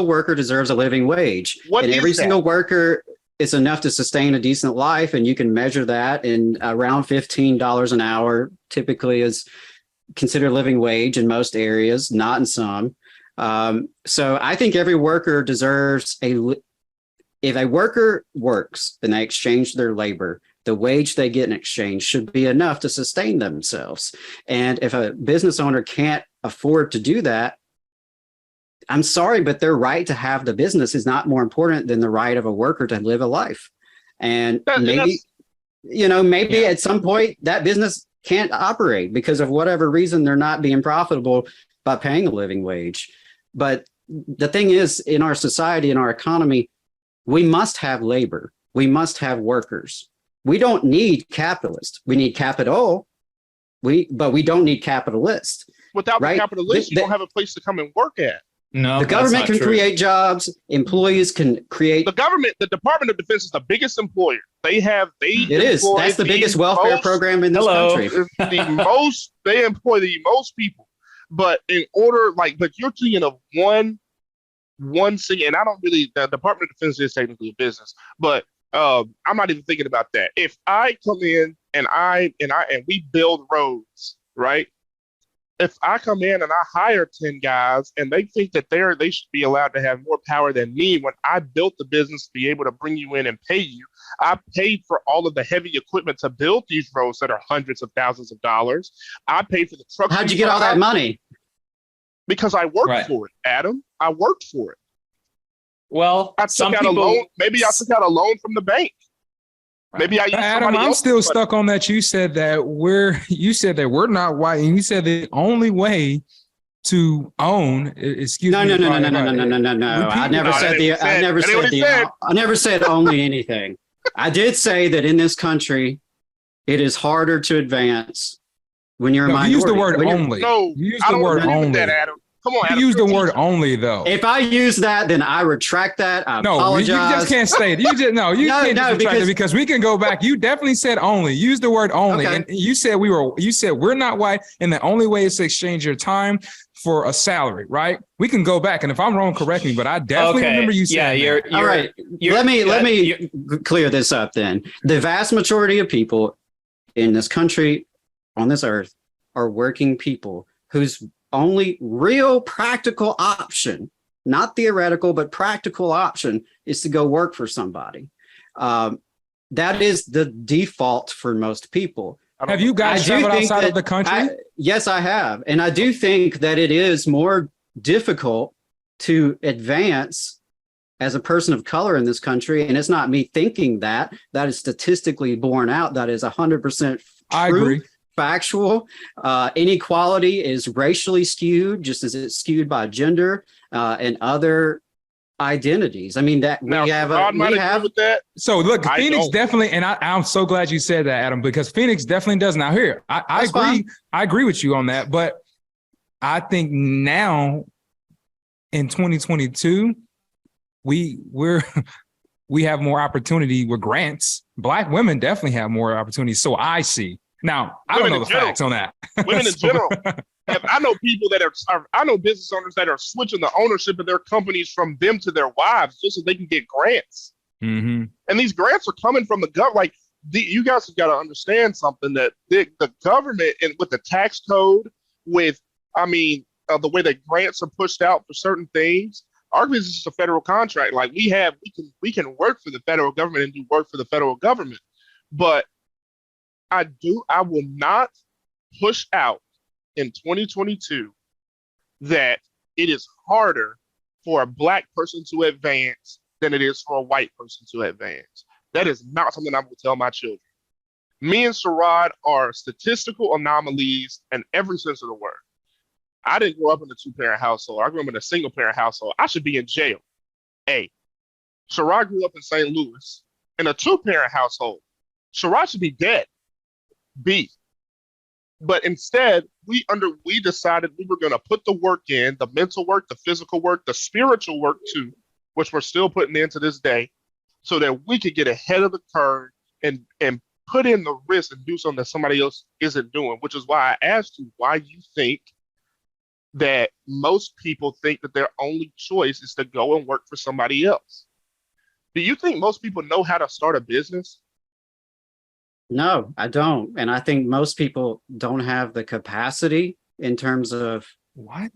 Speaker 1: worker deserves a living wage. And every single worker is enough to sustain a decent life. And you can measure that in around $15 an hour, typically is considered living wage in most areas, not in some. So I think every worker deserves if a worker works and they exchange their labor, the wage they get in exchange should be enough to sustain themselves. And if a business owner can't afford to do that, I'm sorry, but their right to have the business is not more important than the right of a worker to live a life. And maybe at some point that business can't operate because of whatever reason they're not being profitable by paying a living wage. But the thing is, in our society, in our economy, we must have labor. We must have workers. We don't need capitalists. We need capital, but we don't need capitalists.
Speaker 3: Without the capitalists, you don't have a place to come and work at.
Speaker 4: No,
Speaker 1: the government can create jobs. Employees can create.
Speaker 3: The government, the Department of Defense is the biggest employer. That's the biggest welfare program in this country. They employ the most people. But but you're thinking of one thing, and I don't really. The Department of Defense is technically a business, but I'm not even thinking about that. If I come in and we build roads, right? If I come in and I hire 10 guys and they think that they should be allowed to have more power than me when I built the business to be able to bring you in and pay you, I paid for all of the heavy equipment to build these roads that are hundreds of thousands of dollars. I paid for the trucks.
Speaker 1: How'd you get all that money?
Speaker 3: Because I worked for it, Adam. I worked for it.
Speaker 4: Well,
Speaker 3: I took out a loan. Maybe I took out a loan from the bank. Maybe I used
Speaker 5: Adam, I'm still stuck on that. You said that we're not white, and you said the only way to own. Excuse me.
Speaker 1: No. I never said only anything. I did say that in this country, it is harder to advance when you're a minority.
Speaker 5: You use the word only.
Speaker 3: No,
Speaker 5: you use the word only.
Speaker 3: That, Adam. Come on, Adam.
Speaker 5: You use the word only, though.
Speaker 1: If I use that, then I retract that. I apologize.
Speaker 5: You just can't say it. You can't retract it because we can go back. You definitely said only. Use the word only, and you said we're not white, and the only way is to exchange your time for a salary, right? We can go back, and if I'm wrong, correct me. But I definitely remember you saying.
Speaker 4: Yeah,
Speaker 1: all right. Let me clear this up. Then the vast majority of people in this country, on this earth, are working people whose only real practical option, not theoretical, but practical option, is to go work for somebody. That is the default for most people.
Speaker 5: Have you guys traveled outside of the country?
Speaker 1: Yes, I have. And I do think that it is more difficult to advance as a person of color in this country. And it's not me thinking that is statistically borne out. That is 100% true.
Speaker 5: I agree.
Speaker 1: Factual. Inequality is racially skewed, just as it's skewed by gender and other identities. I mean, that we have with that.
Speaker 5: So look, Phoenix definitely, and I'm so glad you said that, Adam, because Phoenix definitely does. Now here, I agree. Fine. I agree with you on that, but I think now in 2022, we have more opportunity with grants. Black women definitely have more opportunities. So I see. Now, I don't know the facts on that.
Speaker 3: Women in general. I know people I know business owners that are switching the ownership of their companies from them to their wives just so they can get grants.
Speaker 5: Mm-hmm.
Speaker 3: And these grants are coming from the government. Like, you guys have got to understand something, that the government, and with the tax code, the way that grants are pushed out for certain things, our business is a federal contract. Like, we can work for the federal government and do work for the federal government. But I will not push out in 2022 that it is harder for a Black person to advance than it is for a white person to advance. That is not something I will tell my children. Me and Sherrod are statistical anomalies in every sense of the word. I didn't grow up in a two-parent household. I grew up in a single-parent household. I should be in jail. A. Sherrod grew up in St. Louis in a two-parent household. Sherrod should be dead. B. But instead, we decided we were going to put the work in, the mental work, the physical work, the spiritual work too, which we're still putting in to this day, so that we could get ahead of the curve and put in the risk and do something that somebody else isn't doing, which is why I asked you why you think that most people think that their only choice is to go and work for somebody else. Do you think most people know how to start a business?
Speaker 1: No, I don't. And I think most people don't have the capacity in terms of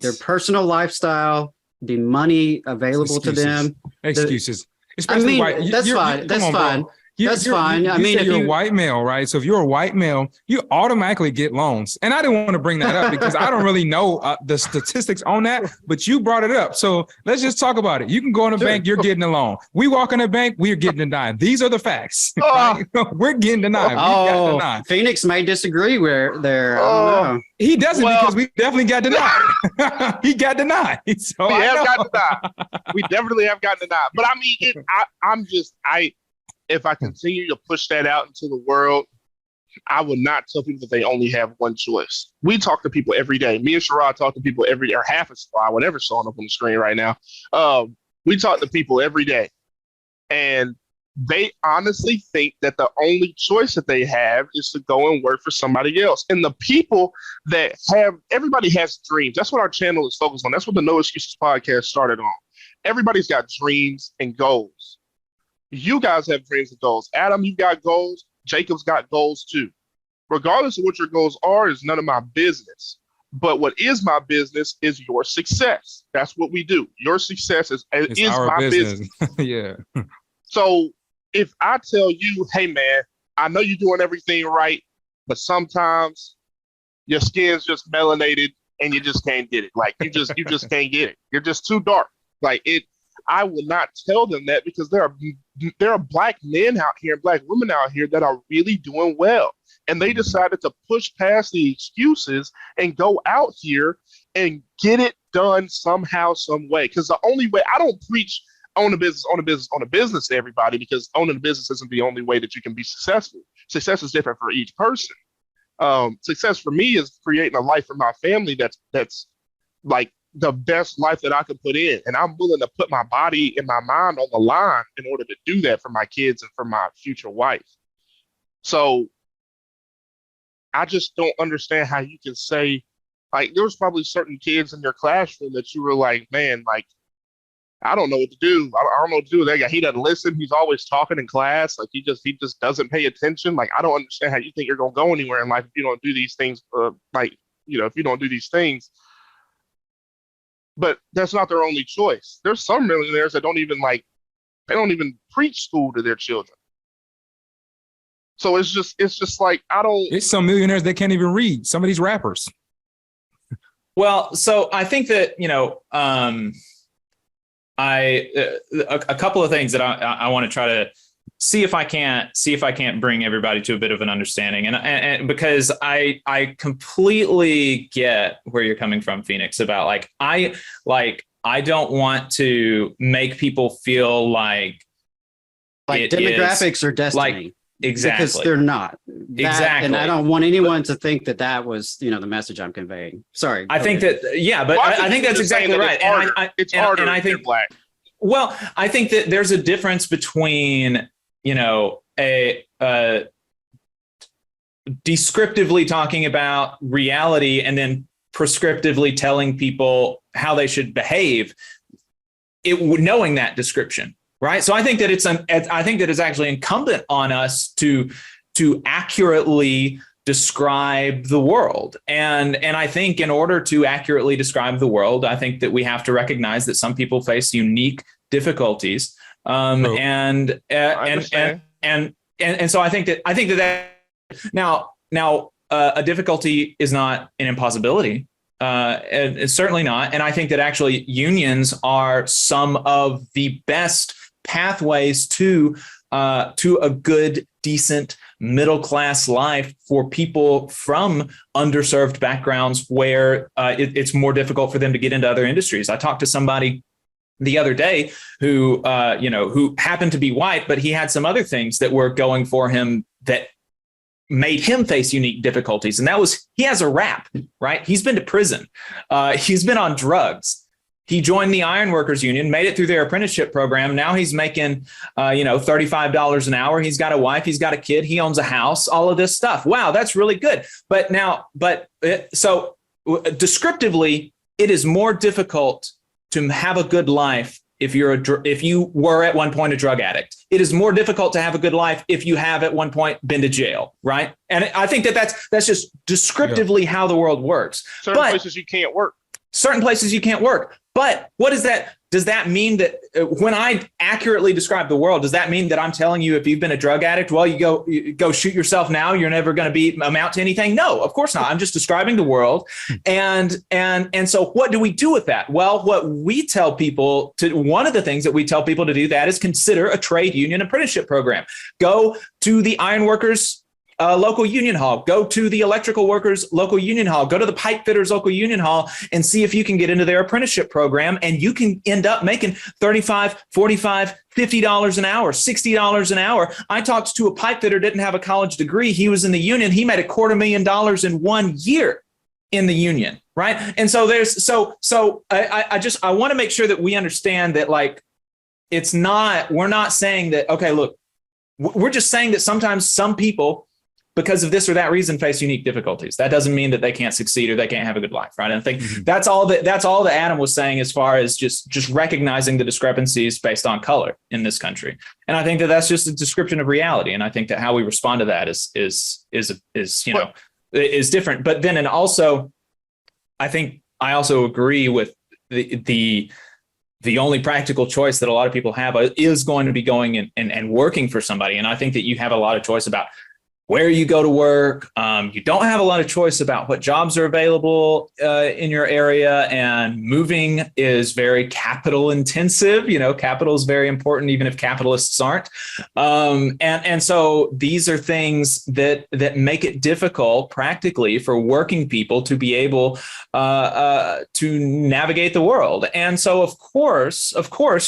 Speaker 1: their personal lifestyle, the money available to them.
Speaker 5: Excuses.
Speaker 1: Especially white. That's fine. That's fine. That's fine. I mean, if
Speaker 5: you're a white male, right? So if you're a white male, you automatically get loans. And I didn't want to bring that up because I don't really know the statistics on that, but you brought it up. So let's just talk about it. You can go in a bank, you're getting a loan. We walk in a bank, we're getting denied. These are the facts. Right? We're getting denied.
Speaker 1: Denied. Phoenix may disagree where they're. I don't know.
Speaker 5: He doesn't because we definitely got denied. He got denied. So
Speaker 3: we have gotten denied. We definitely have gotten denied. But I mean, if I continue to push that out into the world, I would not tell people that they only have one choice. We talk to people every day. Me and Sherrod talk to people every day, or half a squad, whatever's showing up on the screen right now. We talk to people every day. And they honestly think that the only choice that they have is to go and work for somebody else. And the people that everybody has dreams. That's what our channel is focused on. That's what the No Excuses podcast started on. Everybody's got dreams and goals. You guys have dreams and goals. Adam, you've got goals. Jacob's got goals too. Regardless of what your goals are is none of my business. But what is my business is your success. That's what we do. Your success is my business.
Speaker 5: Yeah.
Speaker 3: So if I tell you, hey man, I know you're doing everything right, but sometimes your skin's just melanated and you just can't get it. Like you just can't get it. You're just too dark. Like it. I will not tell them that because there are black men out here and black women out here that are really doing well. And they decided to push past the excuses and go out here and get it done somehow, some way. Because the only way, I don't preach own a business to everybody, because owning a business isn't the only way that you can be successful. Success is different for each person. Success for me is creating a life for my family that's like the best life that I could put in. And I'm willing to put my body and my mind on the line in order to do that for my kids and for my future wife. So I just don't understand how you can say, like, there was probably certain kids in your classroom that you were like, man, like, I don't know what to do. I don't know what to do with that guy. He doesn't listen. He's always talking in class. Like he just doesn't pay attention. Like, I don't understand how you think you're going to go anywhere in life if you don't do these things. If you don't do these things. But that's not their only choice. There's some millionaires that don't even preach school to their children. So it's just like,
Speaker 5: it's some millionaires that can't even read. Some of these rappers.
Speaker 4: Well, so I think that, a couple of things that I want to try to see if I can't bring everybody to a bit of an understanding. And because I completely get where you're coming from, Phoenix, about I don't want to make people feel like
Speaker 1: demographics are destiny.
Speaker 4: Exactly.
Speaker 1: Because they're not.
Speaker 4: Exactly.
Speaker 1: And I don't want anyone to think that was, the message I'm conveying. Sorry.
Speaker 4: I think that, but I think that's exactly right.
Speaker 3: It's harder.
Speaker 4: And I think black. Well, I think that there's a difference between, descriptively talking about reality and then prescriptively telling people how they should behave, knowing that description. Right. So I think that it's actually incumbent on us to accurately describe the world. And I think in order to accurately describe the world, I think that we have to recognize that some people face unique difficulties. And so I think that now a difficulty is not an impossibility. And it's certainly not. And I think that actually unions are some of the best pathways to a good decent middle-class life for people from underserved backgrounds where it's more difficult for them to get into other industries. I talked to somebody the other day who happened to be white, but he had some other things that were going for him that made him face unique difficulties. And that was, he has a rap, right? He's been to prison. He's been on drugs. He joined the Ironworkers Union, made it through their apprenticeship program. Now he's making, $35 an hour. He's got a wife. He's got a kid. He owns a house, all of this stuff. Wow, that's really good. So descriptively, it is more difficult to have a good life if you were at one point a drug addict. It is more difficult to have a good life if you have at one point been to jail, right? And I think that's just descriptively how the world works.
Speaker 3: Certain places you can't work.
Speaker 4: Certain places you can't work. But what is that? Does that mean that when I accurately describe the world, does that mean that I'm telling you if you've been a drug addict, well, you go shoot yourself now, you're never going to amount to anything? No, of course not. I'm just describing the world. And so what do we do with that? Well, one of the things that we tell people to do that is consider a trade union apprenticeship program. Go to the ironworkers local union hall, go to the electrical workers local union hall, go to the pipe fitters local union hall and see if you can get into their apprenticeship program, and you can end up making $35, $45, $50 an hour, $60 an hour. I talked to a pipe fitter, didn't have a college degree. He was in the union. He made $250,000 in 1 year in the union. Right. And so I want to make sure that we understand that, like, we're not saying that, okay, look, we're just saying that sometimes some people, because of this or that reason, face unique difficulties. That doesn't mean that they can't succeed or they can't have a good life, right? And I think that's all that Adam was saying as far as just recognizing the discrepancies based on color in this country. And I think that that's just a description of reality. And I think that how we respond to that is different. But then, and also, I think I also agree with the only practical choice that a lot of people have is going to be going and working for somebody. And I think that you have a lot of choice about where you go to work. You don't have a lot of choice about what jobs are available in your area, and moving is very capital intensive. Capital is very important, even if capitalists aren't. And so these are things that make it difficult practically for working people to be able to navigate the world. And so, of course,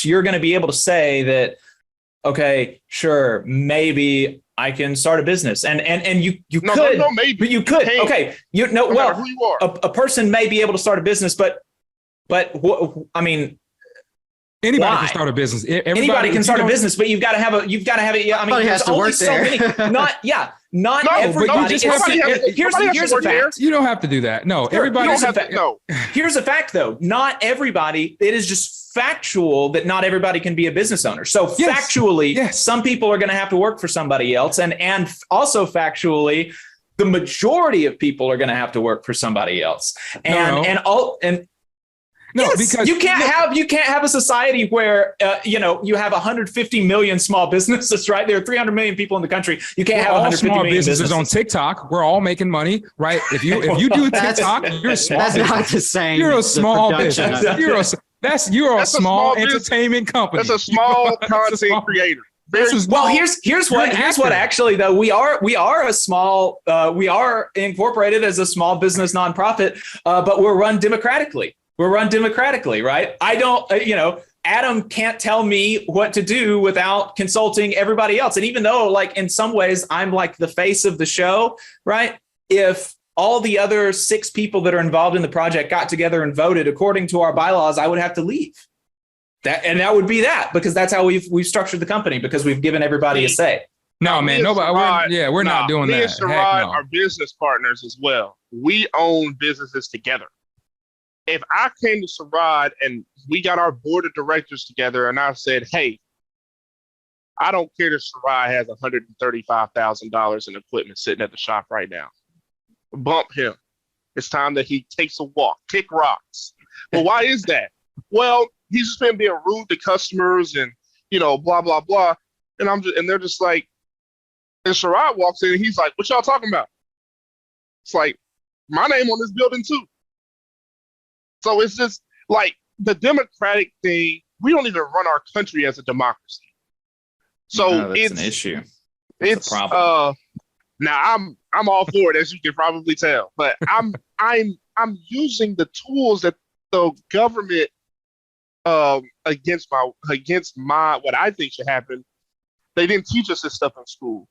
Speaker 4: you're going to be able to say that, okay, sure, maybe I can start a business, and you could, maybe, but you could. Okay, who you are. A person may be able to start a business, but I mean,
Speaker 5: anybody can start a business.
Speaker 4: Anybody can start a business, but you've got to have it. I mean, there's only so many. Not everybody. Here's a fact.
Speaker 5: You don't have to do that. No, everybody.
Speaker 4: Here's a fact, though. Not everybody. It is just factual that not everybody can be a business owner. So factually, some people are going to have to work for somebody else, and also factually, the majority of people are going to have to work for somebody else. Because you can't have a society where you have 150 million small businesses, right? There are 300 million people in the country. You can't have 150
Speaker 5: small
Speaker 4: million businesses
Speaker 5: on TikTok. We're all making money, right? If you do TikTok, you're a small
Speaker 1: that's
Speaker 5: business.
Speaker 1: Not the same.
Speaker 5: You're a small business. You're a small entertainment company.
Speaker 3: That's a small content creator.
Speaker 4: Here's what actually, though, we are a small, we are incorporated as a small business nonprofit, but we're run democratically. Right? I don't, Adam can't tell me what to do without consulting everybody else. And even though, like, in some ways I'm like the face of the show, right? If all the other 6 people that are involved in the project got together and voted according to our bylaws, I would have to leave. That would be that, because that's how we've structured the company, because we've given everybody a say.
Speaker 5: No, man, nobody. We're not doing that.
Speaker 3: Me and Sherrod are business partners as well. We own businesses together. If I came to Sherrod and we got our board of directors together and I said, hey, I don't care that Sherrod has $135,000 in equipment sitting at the shop right now. Bump him. It's time that he takes a walk, kick rocks. Well, why is that? Well, he's just been being rude to customers and, blah, blah, blah. And they're just like, and Sherrod walks in and he's like, what y'all talking about? It's like, my name on this building too. So it's just like the democratic thing. We don't even run our country as a democracy. So
Speaker 4: it's an issue.
Speaker 3: It's
Speaker 4: the problem.
Speaker 3: Now I'm all for it, as you can probably tell, but I'm using the tools that the government against my what I think should happen. They didn't teach us this stuff in school.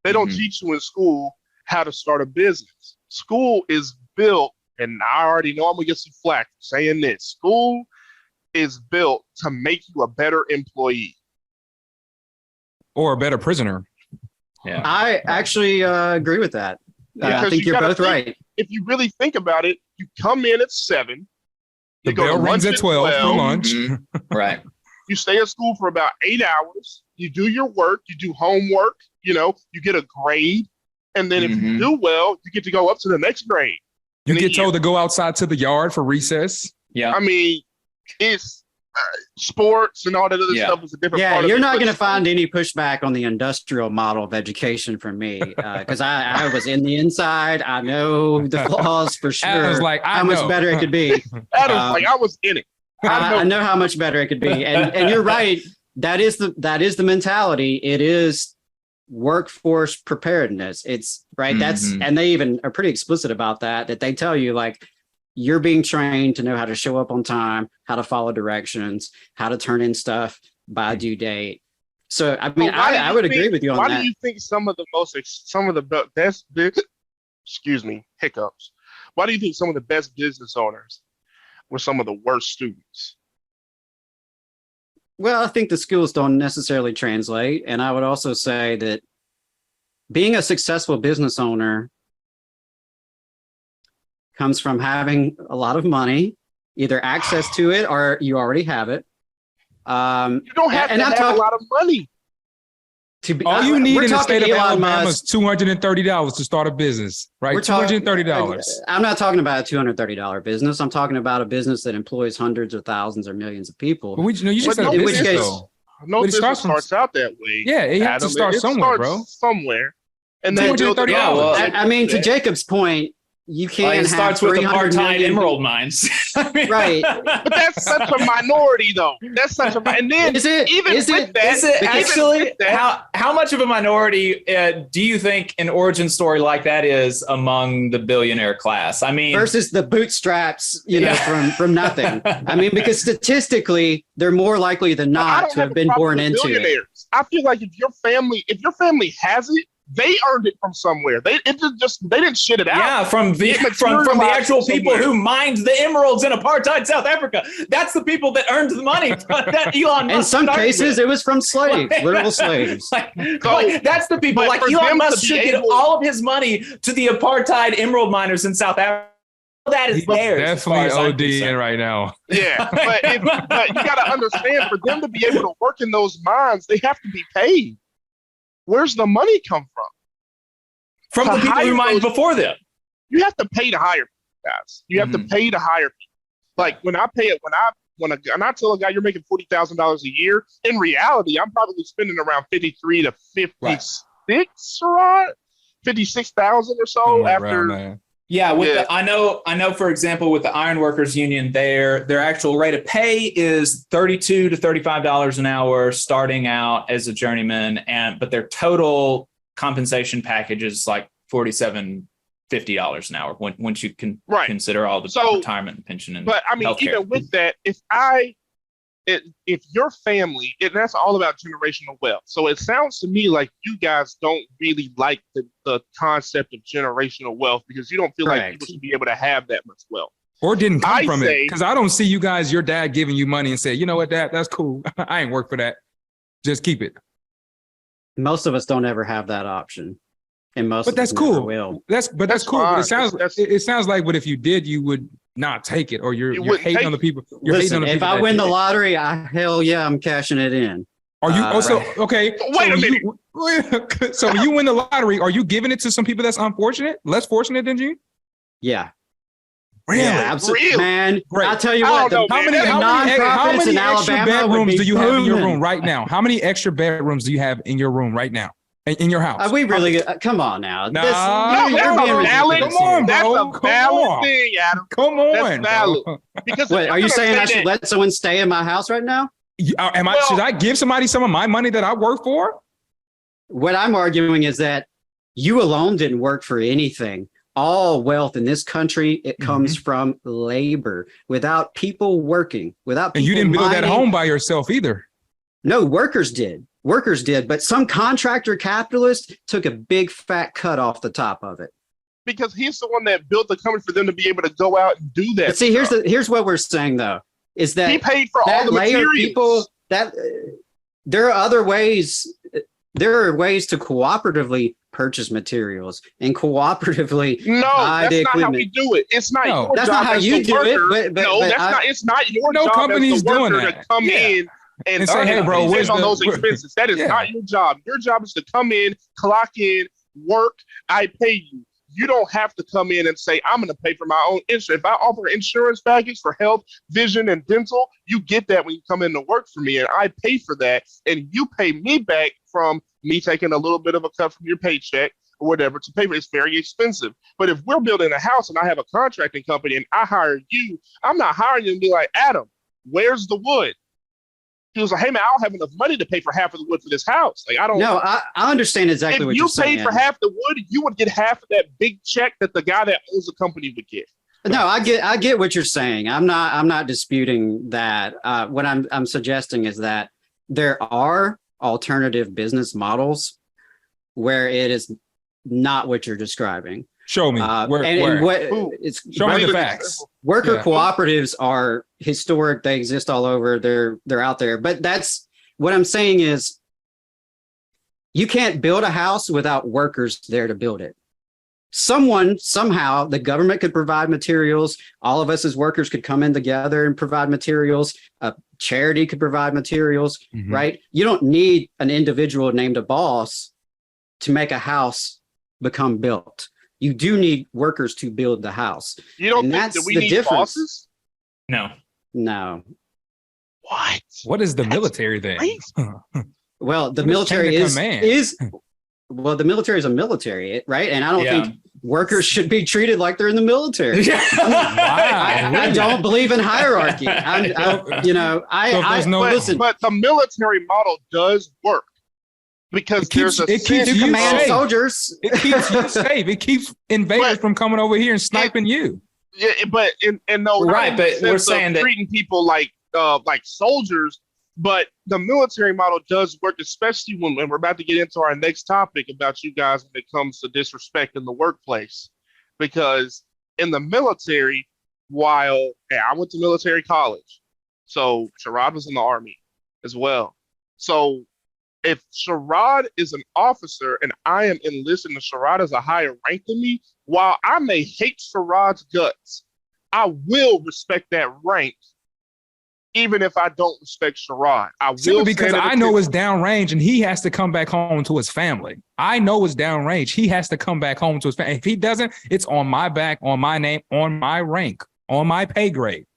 Speaker 3: They don't teach you in school how to start a business. School is built, and I already know I'm gonna get some flack for saying this. School is built to make you a better employee
Speaker 5: or a better prisoner.
Speaker 1: Yeah, I actually agree with that. I think you're both right.
Speaker 3: If you really think about it, you come in at 7.
Speaker 5: The bell rings at 12 for lunch.
Speaker 4: Right.
Speaker 3: You stay at school for about 8 hours. You do your work. You do homework. You get a grade. And then if you do well, you get to go up to the next grade.
Speaker 5: You get told to go outside to the yard for recess.
Speaker 4: Yeah.
Speaker 3: I mean, it's sports and all that other stuff is a different part of it.
Speaker 1: Yeah, you're not going to find any pushback on the industrial model of education from me because I was in the inside. I know the flaws for sure.
Speaker 5: Adam's like,
Speaker 1: how much better it could be.
Speaker 3: Adam's like, I was in it.
Speaker 1: I know how much better it could be. And you're right. That is the mentality. It is workforce preparedness. It's right. And they even are pretty explicit about that they tell you like, you're being trained to know how to show up on time, how to follow directions, how to turn in stuff by due date. So, I mean, I would agree with you on that.
Speaker 3: Why do you think some of the best hiccups? Why do you think some of the best business owners were some of the worst students?
Speaker 1: Well, I think the skills don't necessarily translate. And I would also say that being a successful business owner comes from having a lot of money, either access to it or you already have it.
Speaker 3: You don't have to have a lot of money.
Speaker 5: All you need in the state of Alabama is $230 to start a business, right? $230.
Speaker 1: I'm not talking about a $230 business. I'm talking about a business that employs hundreds or thousands or millions of people.
Speaker 5: But you just said a business, though.
Speaker 3: No business starts out that way.
Speaker 5: Yeah, it has to start somewhere, bro.
Speaker 3: Somewhere. And then
Speaker 5: $230.
Speaker 1: I mean, to Jacob's point, you can't
Speaker 4: it starts with apartheid emerald mines.
Speaker 1: Right.
Speaker 3: But that's such a minority, though. That's such a and then
Speaker 1: is it
Speaker 4: actually how much of a minority do you think an origin story like that is among the billionaire class? I mean,
Speaker 1: versus the bootstraps, from nothing. I mean, because statistically, they're more likely than not to have been born into it.
Speaker 3: I feel like if your family has it, they earned it from somewhere. They didn't shit it out.
Speaker 4: Yeah, from the actual people who mined the emeralds in apartheid South Africa. That's the people that earned the money. That Elon Musk.
Speaker 1: In some cases, it was from slaves, literal slaves.
Speaker 4: That's the people. Like Elon Musk should give all of his money to the apartheid emerald miners in South Africa. That is theirs.
Speaker 5: Definitely ODing right now.
Speaker 3: Yeah, but you got to understand, for them to be able to work in those mines, they have to be paid. Where's the money come from?
Speaker 4: From the people who mined before them.
Speaker 3: You have to pay to hire people, guys. You have to pay to hire people. Like when I tell a guy you're making $40,000 a year, in reality, I'm probably spending around 53 to 56, right? 56,000 or so after.
Speaker 4: Yeah, I know. For example, with the Ironworkers Union, their actual rate of pay is $32 to $35 an hour, starting out as a journeyman, but their total compensation package is like $47, $50 an hour once you can consider all the retirement and pension and. But I mean, healthcare.
Speaker 3: Even with that, if your family, that's all about generational wealth. So it sounds to me like you guys don't really like the concept of generational wealth because you don't feel like people should be able to have that much wealth.
Speaker 5: Or didn't come from it. Because I don't see you guys, your dad giving you money and say, you know what, Dad, that's cool. I ain't work for that. Just keep it.
Speaker 1: Most of us don't ever have that option. And
Speaker 5: but that's cool.
Speaker 1: Will.
Speaker 5: That's cool. But it sounds like, but if you did, you would not take it, or you're hating on the people.
Speaker 1: Listen, if I win the lottery, hell yeah, I'm cashing it in.
Speaker 5: Are you also okay?
Speaker 3: Wait a minute.
Speaker 5: So when you win the lottery, are you giving it to some people that's unfortunate, less fortunate than you?
Speaker 1: Yeah.
Speaker 5: Really?
Speaker 1: Yeah, absolutely, really? Man. Great. I'll tell you what.
Speaker 5: How many extra bedrooms do you have in your room right now? How many extra bedrooms do you have in your room right now? In your house?
Speaker 1: We really come on now.
Speaker 5: That's a valid thing, Adam. Come on,
Speaker 3: that's valid. Because
Speaker 1: are you saying I should let someone stay in my house right now?
Speaker 5: Should I give somebody some of my money that I work for?
Speaker 1: what I'm arguing is that you alone didn't work for anything. All wealth in this country, it comes from labor. Without people working, without people
Speaker 5: and you didn't build that home by yourself either.
Speaker 1: No, workers did. Workers did, but some contractor capitalist took a big fat cut off the top of it.
Speaker 3: Because he's the one that built the company for them to be able to go out and do that.
Speaker 1: But see, here's what we're saying though, is that
Speaker 3: he paid for all the materials.
Speaker 1: People that there are other ways. There are ways to cooperatively purchase materials and cooperatively buy the equipment.
Speaker 3: That's not how we do it. It's not your
Speaker 1: that's
Speaker 3: job
Speaker 1: not how
Speaker 3: as
Speaker 1: you
Speaker 3: the
Speaker 1: do
Speaker 3: worker.
Speaker 1: it. But
Speaker 3: it's not your
Speaker 5: no
Speaker 3: job
Speaker 5: company's
Speaker 3: as the worker
Speaker 5: doing
Speaker 3: to
Speaker 5: that.
Speaker 3: come in and
Speaker 5: say, hey, bro, where's
Speaker 3: on those expenses. That is not your job. Your job is to come in, clock in, work. I pay you. You don't have to come in and say, I'm going to pay for my own insurance. If I offer insurance package for health, vision, and dental, you get that when you come in to work for me, and I pay for that, and you pay me back from me taking a little bit of a cut from your paycheck or whatever to pay for it. It's very expensive. But if we're building a house and I have a contracting company and I hire you, I'm not hiring you and be like, Adam, where's the wood? He was like, hey man, I don't have enough money to pay for half of the wood for this house. Like, I don't.
Speaker 1: No, I understand exactly what you're saying.
Speaker 3: If you paid for half the wood, you would get half of that big check that the guy that owns the company would get.
Speaker 1: No, I get what you're saying. I'm not disputing that. What I'm suggesting is that there are alternative business models where it is not what you're describing.
Speaker 5: Show me.
Speaker 1: Show me
Speaker 5: the facts.
Speaker 1: Worker cooperatives are historic. They exist all over. They're out there. But that's what I'm saying is you can't build a house without workers there to build it. Somehow, the government could provide materials. All of us as workers could come in together and provide materials. A charity could provide materials, right? You don't need an individual named a boss to make a house become built. You do need workers to build the house.
Speaker 3: You don't think that we need bosses?
Speaker 4: No.
Speaker 3: What
Speaker 5: is the military then?
Speaker 1: Well, the military is the military is a military, right? And I don't think workers should be treated like they're in the military. I don't believe in hierarchy.
Speaker 3: But the military model does work. Because
Speaker 5: it keeps you
Speaker 1: command soldiers.
Speaker 5: It keeps you safe. It keeps invaders from coming over here and sniping you.
Speaker 3: Yeah, but we're saying that treating people like soldiers. But the military model does work, especially when we're about to get into our next topic about you guys when it comes to disrespect in the workplace. Because in the military, I went to military college, so Sherrod was in the Army as well. So if Sherrod is an officer and I am enlisted and Sherrod is a higher rank than me, while I may hate Sherrod's guts, I will respect that rank, even if I don't respect Sherrod.
Speaker 5: Because I know it's downrange and he has to come back home to his family. I know it's downrange. He has to come back home to his family. If he doesn't, it's on my back, on my name, on my rank, on my pay grade.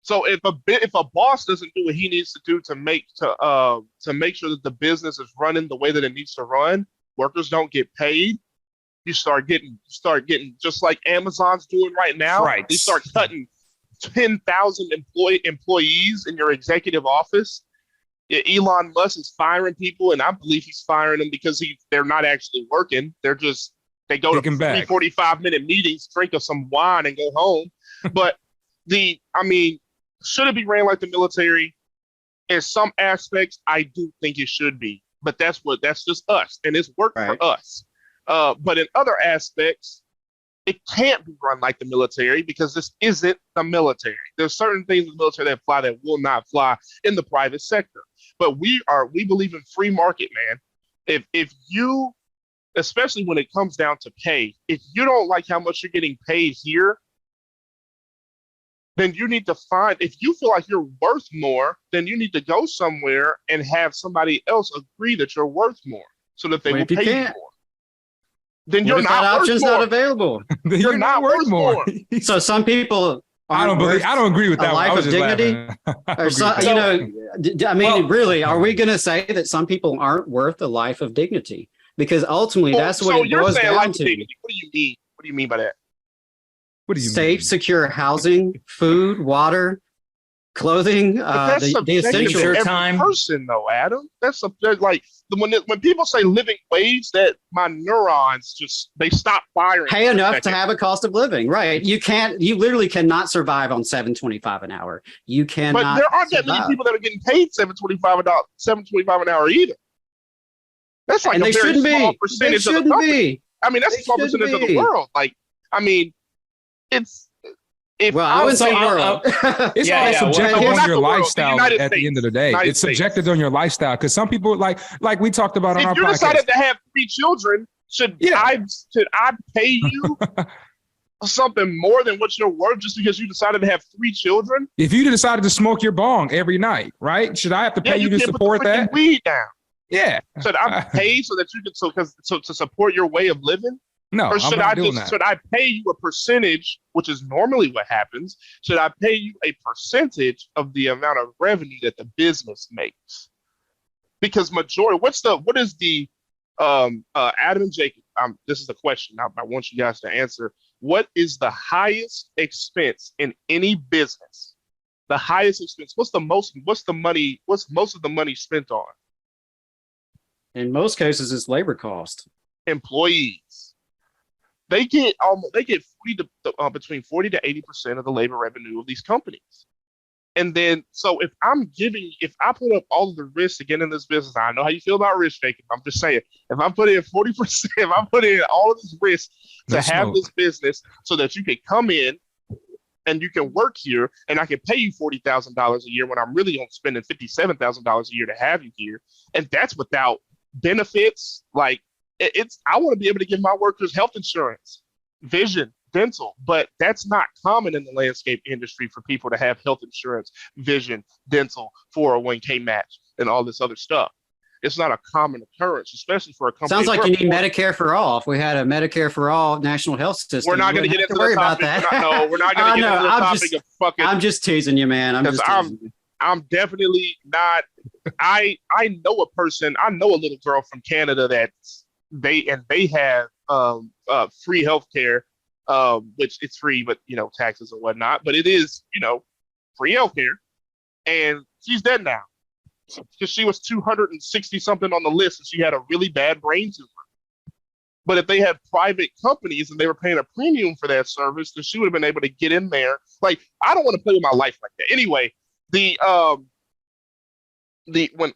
Speaker 3: So if a boss doesn't do what he needs to do to make sure that the business is running the way that it needs to run, workers don't get paid. You start getting just like Amazon's doing right now.
Speaker 5: Right.
Speaker 3: You start cutting 10,000 employees in your executive office. Elon Musk is firing people, and I believe he's firing them because they're not actually working. They go to 45-minute meetings, drink some wine, and go home. But should it be ran like the military? In some aspects, I do think it should be, but that's just us, and it's worked for us. But in other aspects, it can't be run like the military because this isn't the military. There's certain things in the military that fly that will not fly in the private sector. But we believe in free market, man. If you, especially when it comes down to pay, if you don't like how much you're getting paid here, then you need to if you feel like you're worth more, then you need to go somewhere and have somebody else agree that you're worth more so that they will pay you more. Then you're not worth more.
Speaker 1: Not available.
Speaker 5: You're not worth more.
Speaker 1: So some people
Speaker 5: I don't agree with that.
Speaker 1: Life of dignity. Really, are we going to say that some people aren't worth a life of dignity? Because ultimately, that's what it boils down to.
Speaker 3: What do you mean? What do you mean by that?
Speaker 5: What do you
Speaker 1: mean? Safe, secure housing, food, water, clothing,
Speaker 3: that's
Speaker 1: the essential
Speaker 3: every
Speaker 4: time.
Speaker 3: person though, Adam. That's like when people say living wage, that my neurons they stop firing.
Speaker 1: Pay enough to have a cost of living, right? You literally cannot survive on $7.25 an hour. You cannot.
Speaker 3: But there aren't that many people that are getting paid $7.25 an hour either. That's like a very small percentage of the company. I mean, that's a small percentage of the world. Like, I mean, it's.
Speaker 1: I would say world.
Speaker 5: It's all subjective on your lifestyle at the end of the day. It's subjective on your lifestyle because some people like we talked about on our podcast. If you
Speaker 3: decided to have 3 children, should I pay you something more than what you're worth just because you decided to have 3 children?
Speaker 5: If you decided to smoke your bong every night, right? Should I have to pay you to support that?
Speaker 3: Weed down.
Speaker 5: Yeah.
Speaker 3: Should I pay so that you can to support your way of living?
Speaker 5: No,
Speaker 3: or should I pay you a percentage, which is normally what happens? Should I pay you a percentage of the amount of revenue that the business makes? Because what is the Adam and Jacob? This is the question I want you guys to answer. What is the highest expense in any business? The highest expense. What's most of the money spent on?
Speaker 1: In most cases, it's labor cost.
Speaker 3: Employees. They get between 40 to 80% of the labor revenue of these companies. And then, so if I put up all of the risk to get in this business, I know how you feel about risk taking. I'm just saying, if I put in 40%, if I put in all of this risk to have this business so that you can come in and you can work here and I can pay you $40,000 a year when I'm really only spending $57,000 a year to have you here. And that's without benefits. Like, I want to be able to give my workers health insurance, vision, dental, but that's not common in the landscape industry for people to have health insurance, vision, dental, 401k match, and all this other stuff. It's not a common occurrence, especially for a company.
Speaker 1: Sounds like you need Medicare for all. If we had a Medicare for all national health system,
Speaker 3: we're not going to get into the topic. We're not going to get into the topic of fucking.
Speaker 1: I'm just teasing you, man.
Speaker 3: I'm definitely not. I know a person. I know a little girl from Canada they have free healthcare, which it's free, but taxes and whatnot. But it is free healthcare, and she's dead now because she was 260 something on the list, and she had a really bad brain tumor. But if they had private companies and they were paying a premium for that service, then she would have been able to get in there. Like, I don't want to play with my life like that. Anyway,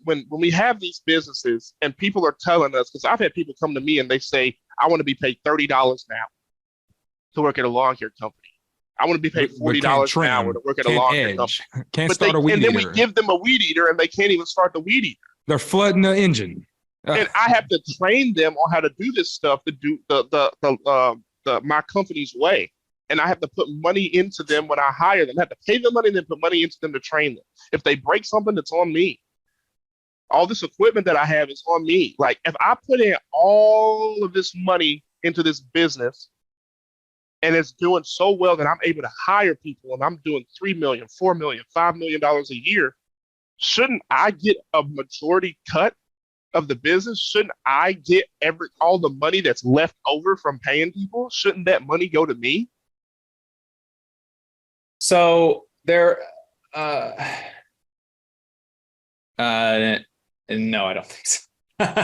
Speaker 3: when we have these businesses and people are telling us, because I've had people come to me and they say, I want to be paid $30 an hour to work at a lawn care company. I want to be paid $40 an hour to work at a lawn care company. And then we give them a weed eater and they can't even start the weed eater.
Speaker 5: They're flooding the engine.
Speaker 3: And I have to train them on how to do this stuff to do my company's way. And I have to put money into them when I hire them. I have to pay them money and then put money into them to train them. If they break something, it's on me. All this equipment that I have is on me. Like, if I put in all of this money into this business and it's doing so well that I'm able to hire people and I'm doing $3 million, $4 million, $5 million a year, shouldn't I get a majority cut of the business? Shouldn't I get all the money that's left over from paying people? Shouldn't that money go to me?
Speaker 4: So there, no, I don't think so.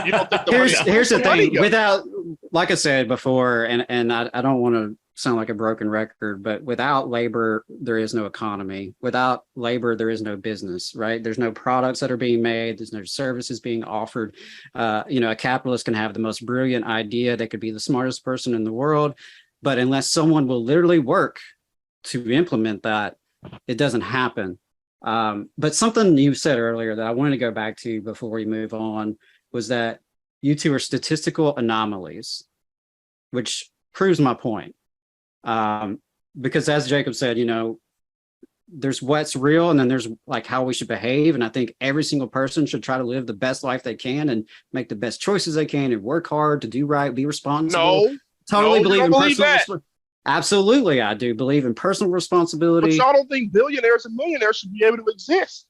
Speaker 3: You don't think
Speaker 1: here's the thing. Without, like I said before, and I don't want to sound like a broken record, but without labor, there is no economy. Without labor, there is no business, right? There's no products that are being made. There's no services being offered. A capitalist can have the most brilliant idea. They could be the smartest person in the world, but unless someone will literally work to implement that, it doesn't happen. But something you said earlier that I wanted to go back to before we move on was that you two are statistical anomalies, which proves my point. Because as Jacob said, there's what's real and then there's like how we should behave. And I think every single person should try to live the best life they can and make the best choices they can and work hard to do right, be responsible. Believe in personal Absolutely, I do believe in personal responsibility.
Speaker 3: But y'all don't think billionaires and millionaires should be able to exist.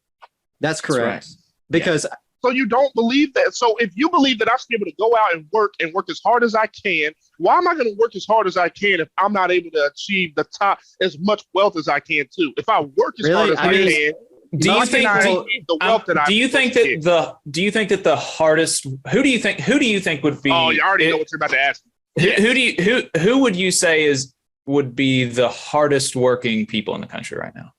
Speaker 1: That's correct.
Speaker 4: That's right.
Speaker 1: Because
Speaker 3: so you don't believe that. So if you believe that I should be able to go out and work as hard as I can, why am I going to work as hard as I can if I'm not able to achieve the top as much wealth as I can too? If I work as hard as I can,
Speaker 4: Do you think
Speaker 3: the wealth that
Speaker 4: do you think that the hardest who do you think would be?
Speaker 3: Oh, you already know what you're about to ask.
Speaker 4: Who would you say would be the hardest working people in the country right now?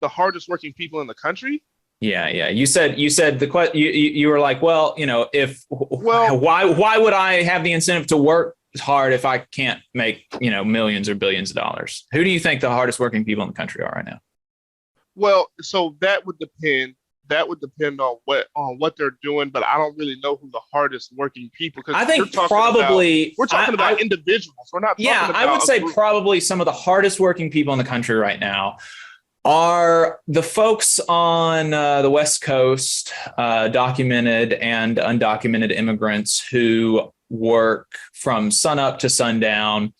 Speaker 3: The hardest working people in the country?
Speaker 4: Yeah. You said you were like, well, why would I have the incentive to work hard if I can't make, millions or billions of dollars? Who do you think the hardest working people in the country are right now?
Speaker 3: Well, so that would depend. That would depend on what they're doing, but I don't really know who the hardest working people.
Speaker 4: I think probably
Speaker 3: we're talking about individuals. We're not. Talking about
Speaker 4: I would say probably some of the hardest working people in the country right now are the folks on the West Coast, documented and undocumented immigrants who work from sunup to sundown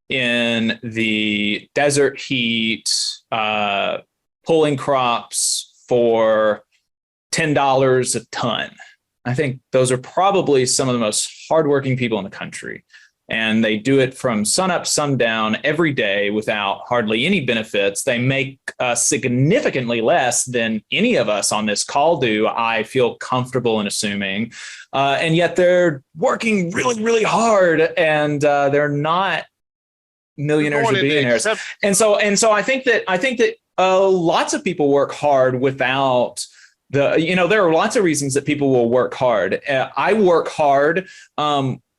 Speaker 4: in the desert heat, pulling crops for $10 a ton. I think those are probably some of the most hardworking people in the country. And they do it from sunup, sundown every day without hardly any benefits. They make significantly less than any of us on this call do, I feel comfortable in assuming. And yet they're working really, really hard, and they're not millionaires or billionaires. And so I think that lots of people work hard without there are lots of reasons that people will work hard. I work hard.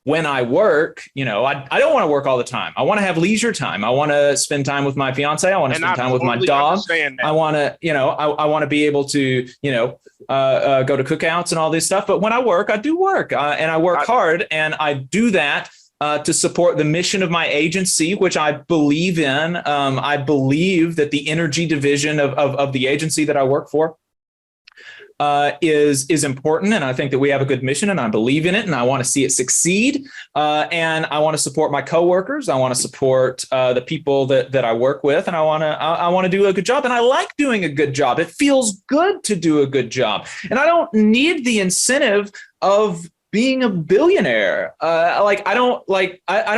Speaker 4: When I work, I don't want to work all the time. I want to have leisure time. I want to spend time with my fiance. I want to spend time with my dog. I want to, I want to be able to, go to cookouts and all this stuff. But when I work, I do work, and I work hard, and I do that to support the mission of my agency, which I believe in. I believe that the energy division of the agency that I work for is important, and I think that we have a good mission, and I believe in it, and I want to see it succeed. And I want to support my coworkers. I want to support the people that I work with, and I want to do a good job. And I like doing a good job. It feels good to do a good job, and I don't need the incentive of being a billionaire. I don't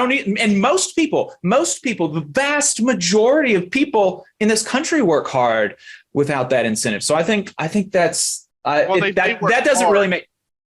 Speaker 4: need. And most people, the vast majority of people in this country work hard without that incentive. So I think that's. That doesn't really make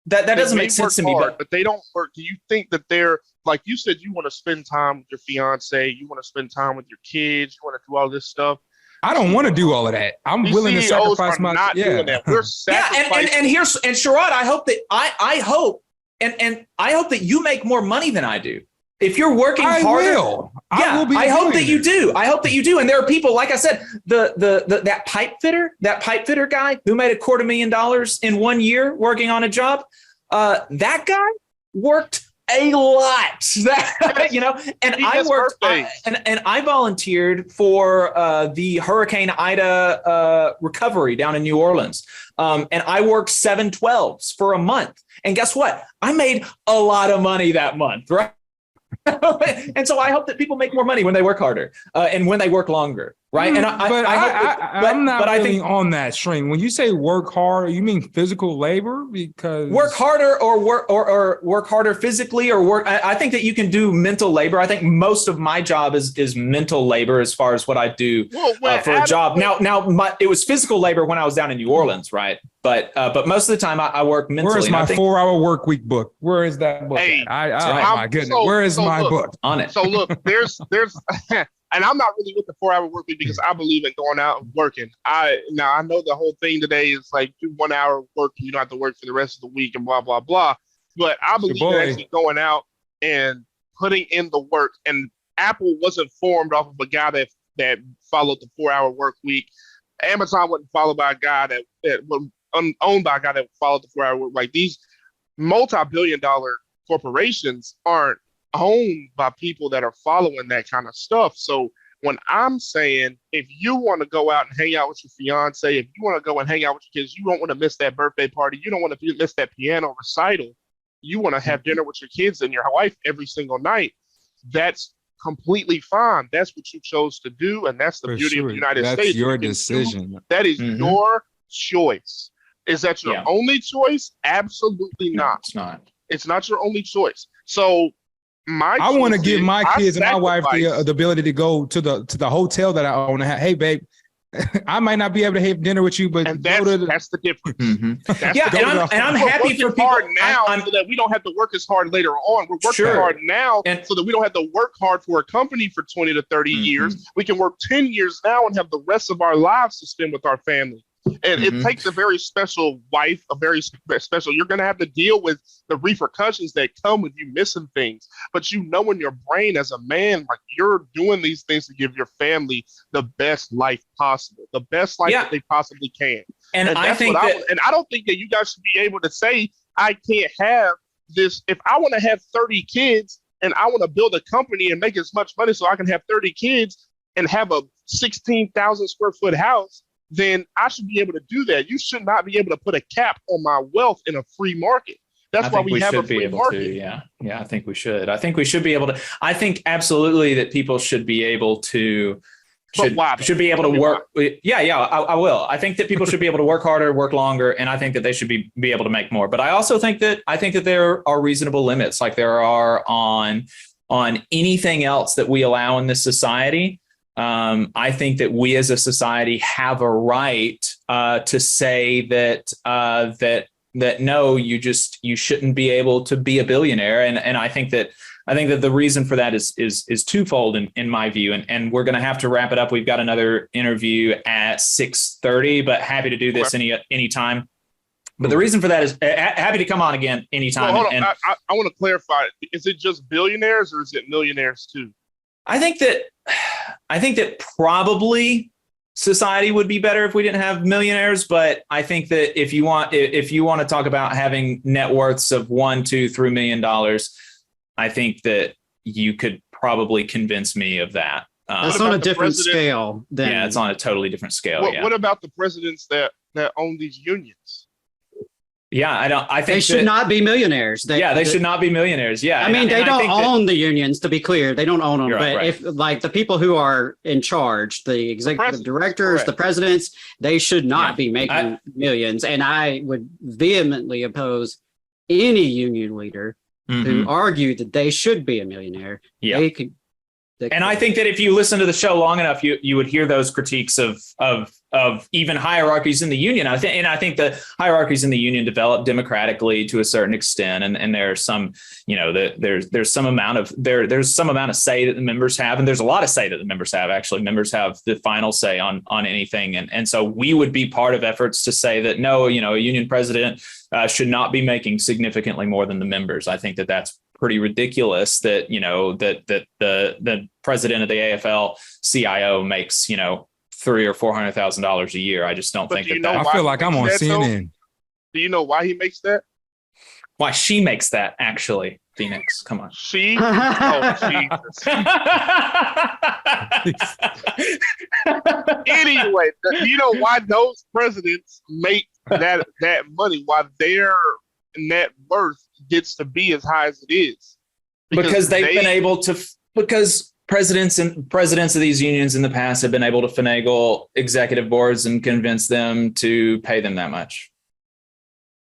Speaker 4: that doesn't make sense to me.
Speaker 3: But they don't work. Do you think that they're, like you said, you want to spend time with your fiance, you want to spend time with your kids, you want to do all this stuff?
Speaker 5: I don't want to do all of that. I'm willing to sacrifice my.
Speaker 3: Not doing that. We're sacrificing.
Speaker 4: And Sherrod, I hope that I hope that you make more money than I do. If you're working harder, I hope that you do. I hope that you do. And there are people, like I said, that pipe fitter guy who made $250,000 in 1 year working on a job. That guy worked a lot. And I worked and I volunteered for the Hurricane Ida recovery down in New Orleans. And I worked 7/12s for a month. And guess what? I made a lot of money that month, right? And so I hope that people make more money when they work harder and when they work longer, right? And
Speaker 5: I'm not really on that string. When you say work hard, you mean physical labor? Because
Speaker 4: work harder or work harder physically or work. I think that you can do mental labor. I think most of my job is mental labor as far as what I do for a job. Now, it was physical labor when I was down in New Orleans, right? But most of the time I work mentally.
Speaker 5: Where's my 4-hour work week book? Where is that book?
Speaker 3: Hey,
Speaker 5: my goodness. Where is my book?
Speaker 4: On it.
Speaker 3: So look, there's and I'm not really with the 4-hour work week because I believe in going out and working. I know the whole thing today is like do 1 hour work and you don't have to work for the rest of the week and blah, blah, blah. But I believe in actually going out and putting in the work. And Apple wasn't formed off of a guy that followed the 4-hour work week. Amazon wasn't followed by a guy that was owned by a guy that followed the 4-hour work. Like these multi-billion-dollar corporations aren't owned by people that are following that kind of stuff. So when I'm saying, if you want to go out and hang out with your fiance, if you want to go and hang out with your kids, you don't want to miss that birthday party, you don't want to miss that piano recital, you want to have dinner with your kids and your wife every single night, that's completely fine. That's what you chose to do, and that's the beauty of the United States.
Speaker 5: That's your decision.
Speaker 3: That is your choice. Is that your only choice? Absolutely not.
Speaker 4: It's not.
Speaker 3: It's not your only choice. So
Speaker 5: I want to give my kids and my wife the ability to go to the hotel that I own. Hey, babe, I might not be able to have dinner with you, but
Speaker 3: and that's the difference.
Speaker 4: And I'm happy for people
Speaker 3: hard now so that we don't have to work as hard later on. We're working hard now so that we don't have to work hard for a company for 20 to 30 years. We can work 10 years now and have the rest of our lives to spend with our family. And it takes a very special wife, a very special. You're going to have to deal with the repercussions that come with you missing things. But you know, in your brain as a man, like you're doing these things to give your family the best life possible, the best life that they possibly can.
Speaker 4: And I think
Speaker 3: and I don't think that you guys should be able to say, I can't have this. If I want to have 30 kids and I want to build a company and make as much money so I can have 30 kids and have a 16,000 square foot house, then I should be able to do that. You should not be able to put a cap on my wealth in a free market. That's why we have a free market.
Speaker 4: Yeah, I think we should. I think we should be able to. I think absolutely that people should be able to. Should be able to work. I will. I think that people should be able to work harder, work longer, and I think that they should be able to make more. But I also think that there are reasonable limits, like there are on anything else that we allow in this society. I think that we as a society have a right to say that no, you shouldn't be able to be a billionaire. And I think that the reason for that is twofold in my view. And we're going to have to wrap it up. We've got another interview at 6:30, but happy to do this any time. But the reason for that is happy to come on again anytime.
Speaker 3: Well, hold on. I want to clarify. Is it just billionaires or is it millionaires too?
Speaker 4: I think that probably society would be better if we didn't have millionaires. But I think that if you want to talk about having net worths of $1, $2, $3 million, I think that you could probably convince me of that.
Speaker 1: That's on a different scale.
Speaker 4: It's on a totally different scale.
Speaker 3: What about the presidents that own these unions?
Speaker 4: Yeah, I think
Speaker 1: they should not be millionaires.
Speaker 4: They should not be millionaires. Yeah,
Speaker 1: I mean, they don't own the unions. To be clear, they don't own them. But
Speaker 4: right.
Speaker 1: if like the people who are in charge, the executive directors, the presidents, they should not be making millions. And I would vehemently oppose any union leader who argued that they should be a millionaire.
Speaker 4: Yeah. And I think that if you listen to the show long enough, you would hear those critiques of even hierarchies in the union. I think the hierarchies in the union develop democratically to a certain extent, and there's some, there's some amount of say that the members have, and there's a lot of say that the members have. Actually, members have the final say on anything, and so we would be part of efforts to say that no, a union president should not be making significantly more than the members. I think that that's pretty ridiculous that that the president of the AFL-CIO makes $300,000 or $400,000 a year. I just don't think that.
Speaker 5: I feel like I'm on CNN.
Speaker 3: Do you know why he makes that?
Speaker 4: Why she makes that, actually, Phoenix? Come on.
Speaker 3: She? Oh, Jesus. Anyway, do you know why those presidents make that money? Why their net worth gets to be as high as it is?
Speaker 4: Because they've been able to. Because presidents of these unions in the past have been able to finagle executive boards and convince them to pay them that much.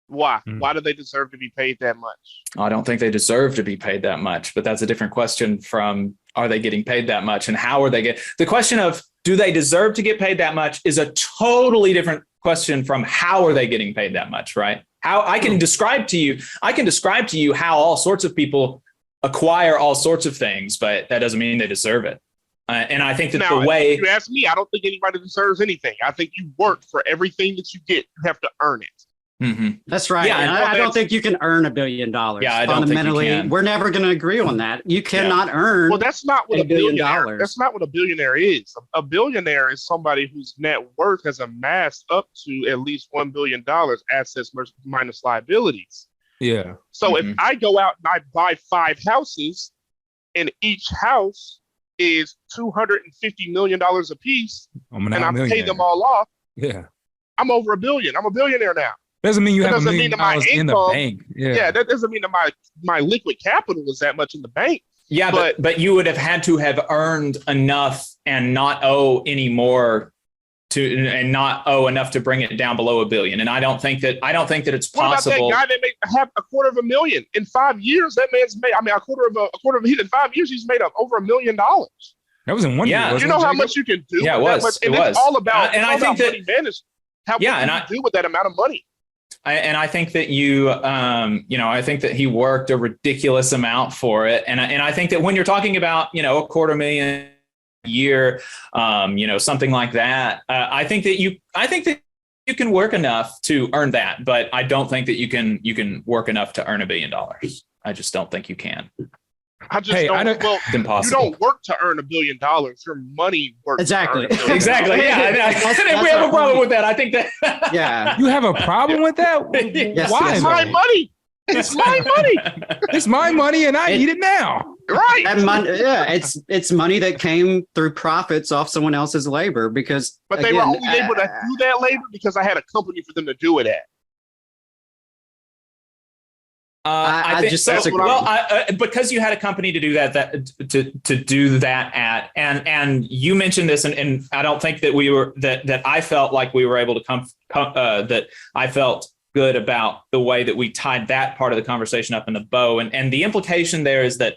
Speaker 3: Why? Why do they deserve to be paid that much?
Speaker 4: I don't think they deserve to be paid that much, but that's a different question from are they getting paid that much and how are they getting. The question of do they deserve to get paid that much is a totally different question from how are they getting paid that much, right? How I can describe to you how all sorts of people acquire all sorts of things, but that doesn't mean they deserve it. And I think that the way
Speaker 3: you ask me, I don't think anybody deserves anything. I think you work for everything that you get. You have to earn it.
Speaker 4: Mm-hmm.
Speaker 1: That's right. Yeah, and I don't think you can earn $1 billion.
Speaker 4: Yeah, I don't think you can.
Speaker 1: We're never going to agree on that. You cannot earn.
Speaker 3: Well, that's not what
Speaker 1: $1 billion.
Speaker 3: That's not what a billionaire is. A billionaire is somebody whose net worth has amassed up to at least $1 billion, assets minus liabilities.
Speaker 5: Yeah.
Speaker 3: So if I go out and I buy 5 houses, and each house is $250 million a piece, and I pay them all off, I'm over $1 billion. I'm a billionaire now.
Speaker 5: Doesn't mean you have $1 million in the bank.
Speaker 3: Yeah, that doesn't mean that my liquid capital is that much in the bank.
Speaker 4: Yeah, but you would have had to have earned enough and not owe any more and not owe enough to bring it down below $1 billion. And I don't think that it's possible.
Speaker 3: What about that guy that made $250,000 in 5 years? That man's made. I mean, in 5 years he's made up over $1 million.
Speaker 5: That was in one
Speaker 4: Yeah.
Speaker 5: year.
Speaker 3: You know how much you can do?
Speaker 4: Yeah, it
Speaker 3: with
Speaker 4: was.
Speaker 3: That much? And
Speaker 4: It
Speaker 3: it's
Speaker 4: was.
Speaker 3: all about,
Speaker 4: And I think that
Speaker 3: money management. How much you can do with that amount of money.
Speaker 4: I think that I think that he worked a ridiculous amount for it. And I think that when you're talking about, $250,000 a year, something like that, I think that you can work enough to earn that, but I don't think that you can work enough to earn $1 billion. I just don't think you can.
Speaker 3: It's impossible. You don't work to earn $1 billion. Your money works.
Speaker 1: Exactly.
Speaker 3: To earn $1 billion.
Speaker 4: Exactly. Yeah. If we have a problem with that, I think that.
Speaker 1: Yeah.
Speaker 5: You have a problem with that?
Speaker 1: Yes,
Speaker 5: Why?
Speaker 3: It's my money. It's my money.
Speaker 5: It's my money, and I need it now.
Speaker 3: Right.
Speaker 1: That money, it's money that came through profits off someone else's labor because.
Speaker 3: But they were only able to do that labor because I had a company for them to do it at.
Speaker 4: Because you had a company to do to do that at, and you mentioned this, and I don't think that that I felt like we were able to that I felt good about the way that we tied that part of the conversation up in a bow, and the implication there is that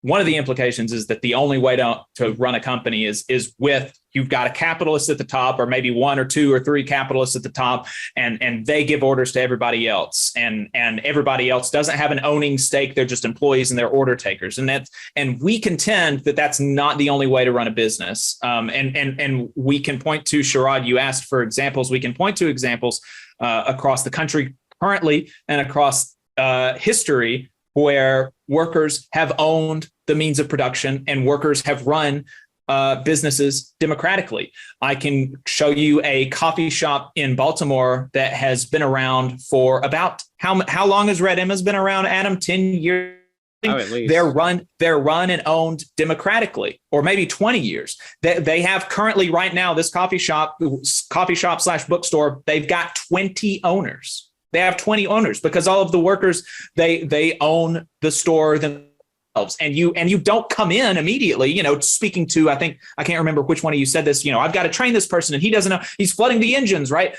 Speaker 4: one of the implications is that the only way to run a company is with you've got a capitalist at the top, or maybe one or two or three capitalists at the top, and they give orders to everybody else, and everybody else doesn't have an owning stake. They're just employees and they're order takers, and we contend that that's not the only way to run a business. And we can point to, Sherrod, you asked for examples. We can point to examples across the country currently and across history where workers have owned the means of production and workers have run businesses democratically. I can show you a coffee shop in Baltimore that has been around for about how long has Red Emma's been around, Adam? 10 years?
Speaker 1: Oh, at least.
Speaker 4: They're run and owned democratically, or maybe 20 years. They have currently right now this coffee shop / bookstore. They've got 20 owners. They have 20 owners because all of the workers, they own the store themselves. And you don't come in immediately, speaking to, I can't remember which one of you said this, I've got to train this person and he doesn't know, he's flooding the engines, right?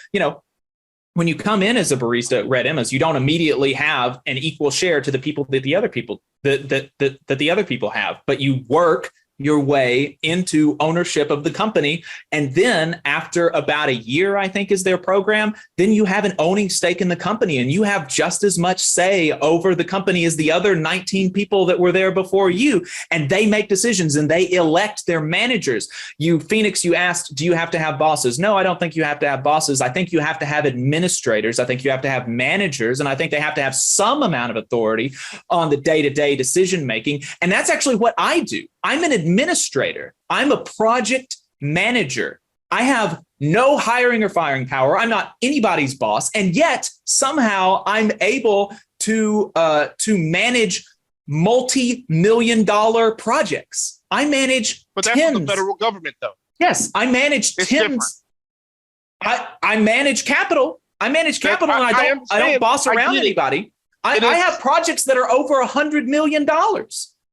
Speaker 4: When you come in as a barista at Red Emma's, you don't immediately have an equal share to the people that the other people that the other people have, but you work your way into ownership of the company. And then after about a year, I think is their program, then you have an owning stake in the company and you have just as much say over the company as the other 19 people that were there before you. And they make decisions and they elect their managers. Phoenix, you asked, do you have to have bosses? No, I don't think you have to have bosses. I think you have to have administrators. I think you have to have managers. And I think they have to have some amount of authority on the day-to-day decision-making. And that's actually what I do. I'm an administrator. I'm a project manager. I have no hiring or firing power. I'm not anybody's boss. And yet somehow I'm able to manage multi-million-dollar projects. I manage
Speaker 3: But that's
Speaker 4: tens.
Speaker 3: the federal government, though.
Speaker 4: Yes, I manage
Speaker 3: It's
Speaker 4: tens. I manage capital. I manage capital, and I don't boss around anybody. I have projects that are over $100 million.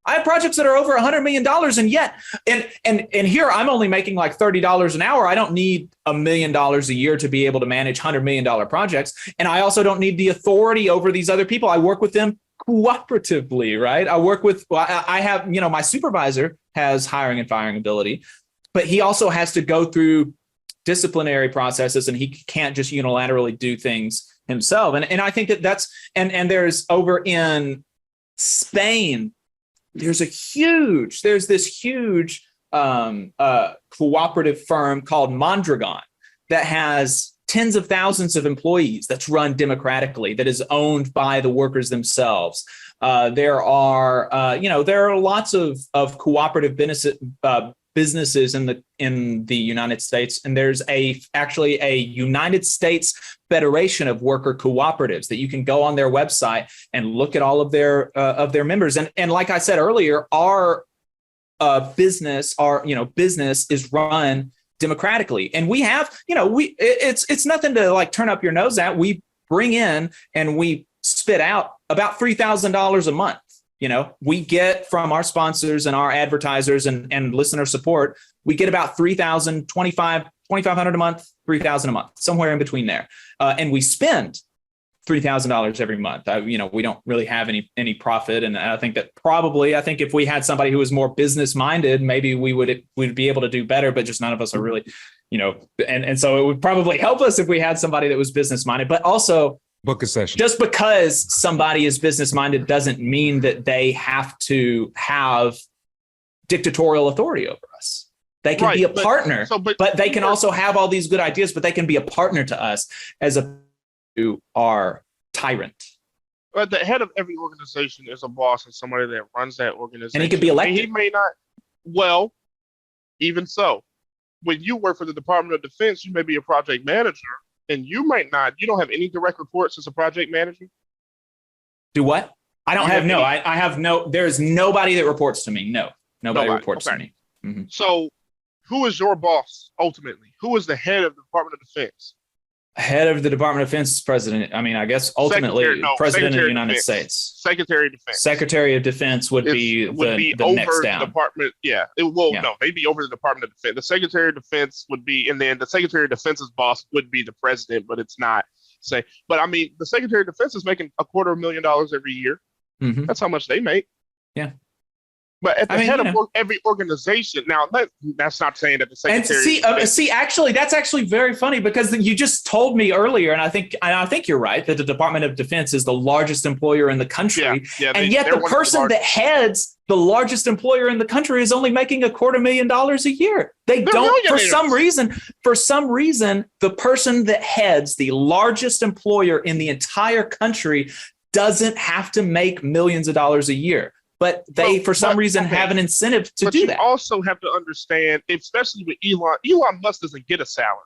Speaker 4: I have projects that are over $100 million, and yet, and here I'm only making like $30 an hour. I don't need $1 million a year to be able to manage $100 million projects, and I also don't need the authority over these other people. I work with them cooperatively, right? I have, my supervisor has hiring and firing ability, but he also has to go through disciplinary processes, and he can't just unilaterally do things himself. And I think that's there's over in Spain. There's this huge cooperative firm called Mondragon that has tens of thousands of employees that's run democratically, that is owned by the workers themselves. There are lots of cooperative businesses in the United States, and there's actually a United States Federation of Worker Cooperatives that you can go on their website and look at all of their members. And like I said earlier, our business is run democratically, and we have it's nothing to like turn up your nose at. We bring in and we spit out about $3,000 a month. We get from our sponsors and our advertisers and listener support, we get about $3,000, $2,500 a month, $3,000 a month, somewhere in between there. And we spend $3,000 every month. We don't really have any profit. And I think if we had somebody who was more business minded, maybe we'd be able to do better, but just none of us are really, and so it would probably help us if we had somebody that was business minded, but also
Speaker 5: book a session.
Speaker 4: Just because somebody is business minded doesn't mean that they have to have dictatorial authority over us. They can be a partner, but they can also have all these good ideas, but they can be a partner to us as a to our tyrant.
Speaker 3: But the head of every organization is a boss and somebody that runs that organization.
Speaker 4: And he could be elected.
Speaker 3: And he may not. Well, even so, when you work for the Department of Defense, you may be a project manager, and you don't have any direct reports as a project manager.
Speaker 4: Do what? I don't have I have no, there's nobody that reports to me. No, nobody reports to me. Mm-hmm.
Speaker 3: So who is your boss ultimately? Who is the head of the Department of Defense?
Speaker 4: Head of the Department of Defense, president. I mean, I guess ultimately president of the United States.
Speaker 3: Secretary of Defense.
Speaker 4: Secretary of Defense would be the
Speaker 3: over
Speaker 4: next down.
Speaker 3: The department. Yeah. No, they'd be over the Department of Defense. The Secretary of Defense would be, and then the Secretary of Defense's boss would be the president, but it's not. But I mean, the Secretary of Defense is making $250,000 every year.
Speaker 4: Mm-hmm.
Speaker 3: That's how much they make.
Speaker 4: Yeah.
Speaker 3: But at the head of every organization, now that's not saying that the secretary.
Speaker 4: And see, actually, that's actually very funny because you just told me earlier, and I think you're right that the Department of Defense is the largest employer in the country, and yet the person that heads the largest employer in the country is only making $250,000 a year. They don't, for some reason, the person that heads the largest employer in the entire country doesn't have to make millions of dollars a year. But they, for some reason, have an incentive to do that.
Speaker 3: But you also have to understand, especially with Elon Musk doesn't get a salary.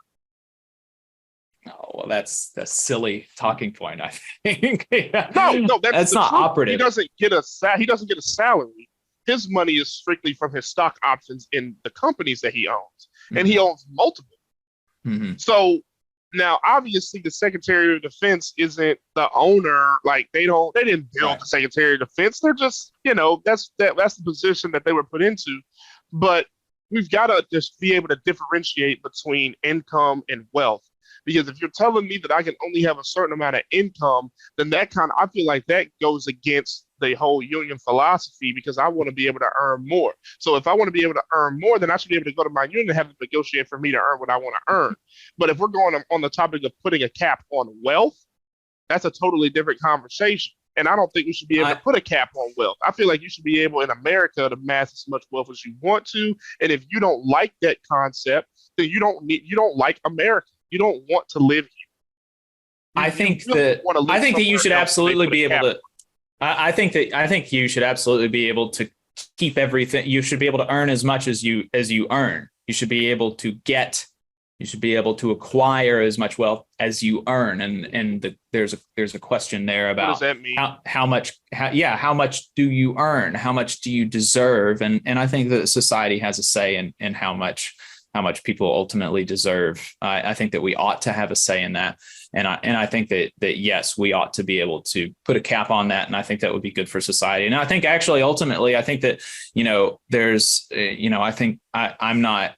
Speaker 4: Oh, well, that's a silly talking point, I think.
Speaker 3: No, that's
Speaker 4: not operative.
Speaker 3: He doesn't get a salary. His money is strictly from his stock options in the companies that he owns, and he owns multiple.
Speaker 4: Mm-hmm.
Speaker 3: So now, obviously, the Secretary of Defense isn't the owner. Like they didn't build the Secretary of Defense. They're just, that's the position that they were put into. But we've got to just be able to differentiate between income and wealth. Because if you're telling me that I can only have a certain amount of income, then I feel like that goes against the whole union philosophy, because I want to be able to earn more. So if I want to be able to earn more, then I should be able to go to my union and have them negotiate for me to earn what I want to earn. But if we're going on the topic of putting a cap on wealth, that's a totally different conversation. And I don't think we should be able to put a cap on wealth. I feel like you should be able in America to amass as much wealth as you want to. And if you don't like that concept, then you don't like America. You don't want to live here.
Speaker 4: I think that you should absolutely be able to. I think you should absolutely be able to keep everything. You should be able to earn as much as you earn. You should be able to acquire as much wealth as you earn. And there's a question there about
Speaker 3: what does that mean?
Speaker 4: How much do you earn? How much do you deserve? And I think that society has a say in how much people ultimately deserve. I think that we ought to have a say in that. And I think that yes, we ought to be able to put a cap on that. And I think that would be good for society. And I think actually, ultimately, I think that, there's, I think I'm not,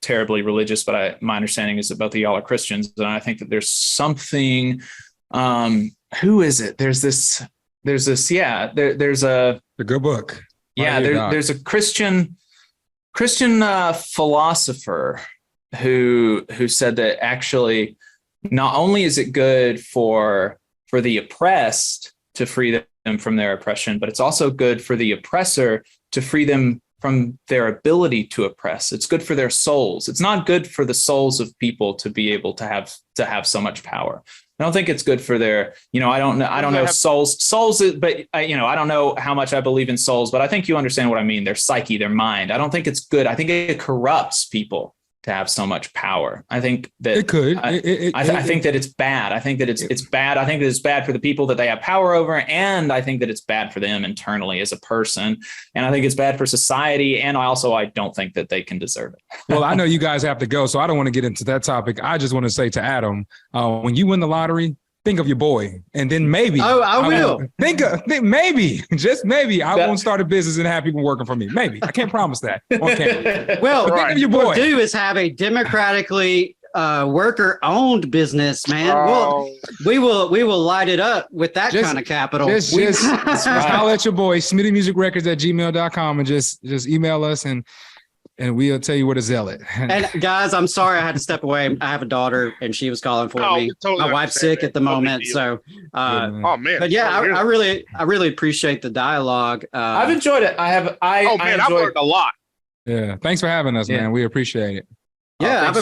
Speaker 4: terribly religious, but my understanding is that both of y'all are Christians. And I think that there's something, who is it? There's a
Speaker 5: good book.
Speaker 4: Yeah. There's a Christian philosopher who said that actually not only is it good for the oppressed to free them from their oppression, but it's also good for the oppressor to free them from their ability to oppress. It's good for their souls. It's not good for the souls of people to be able to have so much power. I don't think it's good for their, I don't know souls, but I don't know how much I believe in souls, but I think you understand what I mean. Their psyche, their mind. I don't think it's good. I think it corrupts people to have so much power. I think that
Speaker 5: it could.
Speaker 4: I think that it's bad. I think that it's bad. I think that it's bad for the people that they have power over. And I think that it's bad for them internally as a person. And I think it's bad for society. And I don't think that they can deserve it.
Speaker 5: Well, I know you guys have to go, so I don't want to get into that topic. I just want to say to Adam, when you win the lottery, think of your boy, and then maybe
Speaker 1: I will
Speaker 5: think maybe, just maybe, I won't start a business and have people working for me. Maybe I can't promise that on camera.
Speaker 1: Well,
Speaker 5: think of your boy.
Speaker 1: What we'll do is have a democratically worker owned business, man.
Speaker 3: Oh.
Speaker 1: We will light it up with that kind of capital.
Speaker 5: Just holler at your boy, smittymusicrecords@gmail.com, and just email us and we'll tell you where to sell it.
Speaker 1: And guys, I'm sorry I had to step away. I have a daughter and she was calling for me.
Speaker 3: Totally
Speaker 1: my wife's sick at the moment. So
Speaker 3: oh man.
Speaker 1: But yeah, I really appreciate the dialogue.
Speaker 4: I've enjoyed it. I've
Speaker 3: learned a lot.
Speaker 5: Yeah. Thanks for having us, man. We appreciate it.
Speaker 1: Yeah, I've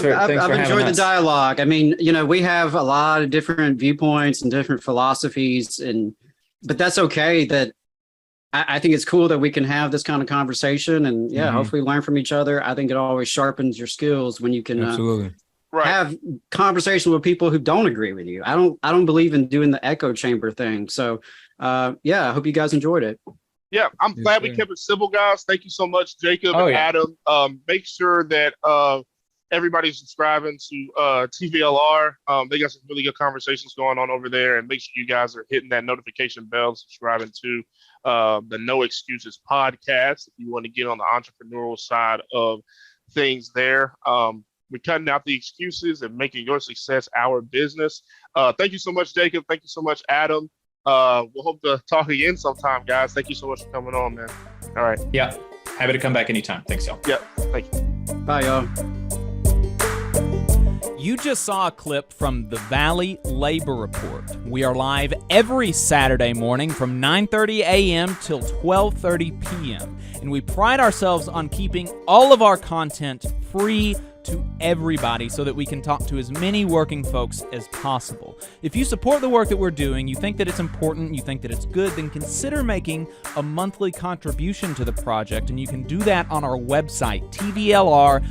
Speaker 1: enjoyed the dialogue. I mean, we have a lot of different viewpoints and different philosophies, but that's okay. That I think it's cool that we can have this kind of conversation and hopefully learn from each other. I think it always sharpens your skills when you can
Speaker 5: absolutely
Speaker 1: have conversation with people who don't agree with you. I don't believe in doing the echo chamber thing. So I hope you guys enjoyed it. Yeah,
Speaker 3: I'm glad we kept it civil, guys. Thank you so much, Jacob and Adam. Make sure that everybody's subscribing to TVLR. They got some really good conversations going on over there, and make sure you guys are hitting that notification bell, subscribing to the No Excuses podcast if you want to get on the entrepreneurial side of things there. We're cutting out the excuses and making your success our business. Thank you so much, Jacob. Thank you so much, Adam. We'll hope to talk again sometime, guys. Thank you so much for coming on, man. All right.
Speaker 4: Yeah. Happy to come back anytime. Thanks, y'all.
Speaker 3: Yeah. Thank you.
Speaker 1: Bye, y'all.
Speaker 6: You just saw a clip from the Valley Labor Report. We are live every Saturday morning from 9:30 a.m. till 12:30 p.m. And we pride ourselves on keeping all of our content free to everybody so that we can talk to as many working folks as possible. If you support the work that we're doing, you think that it's important, you think that it's good, then consider making a monthly contribution to the project, and you can do that on our website, tvlr.fm.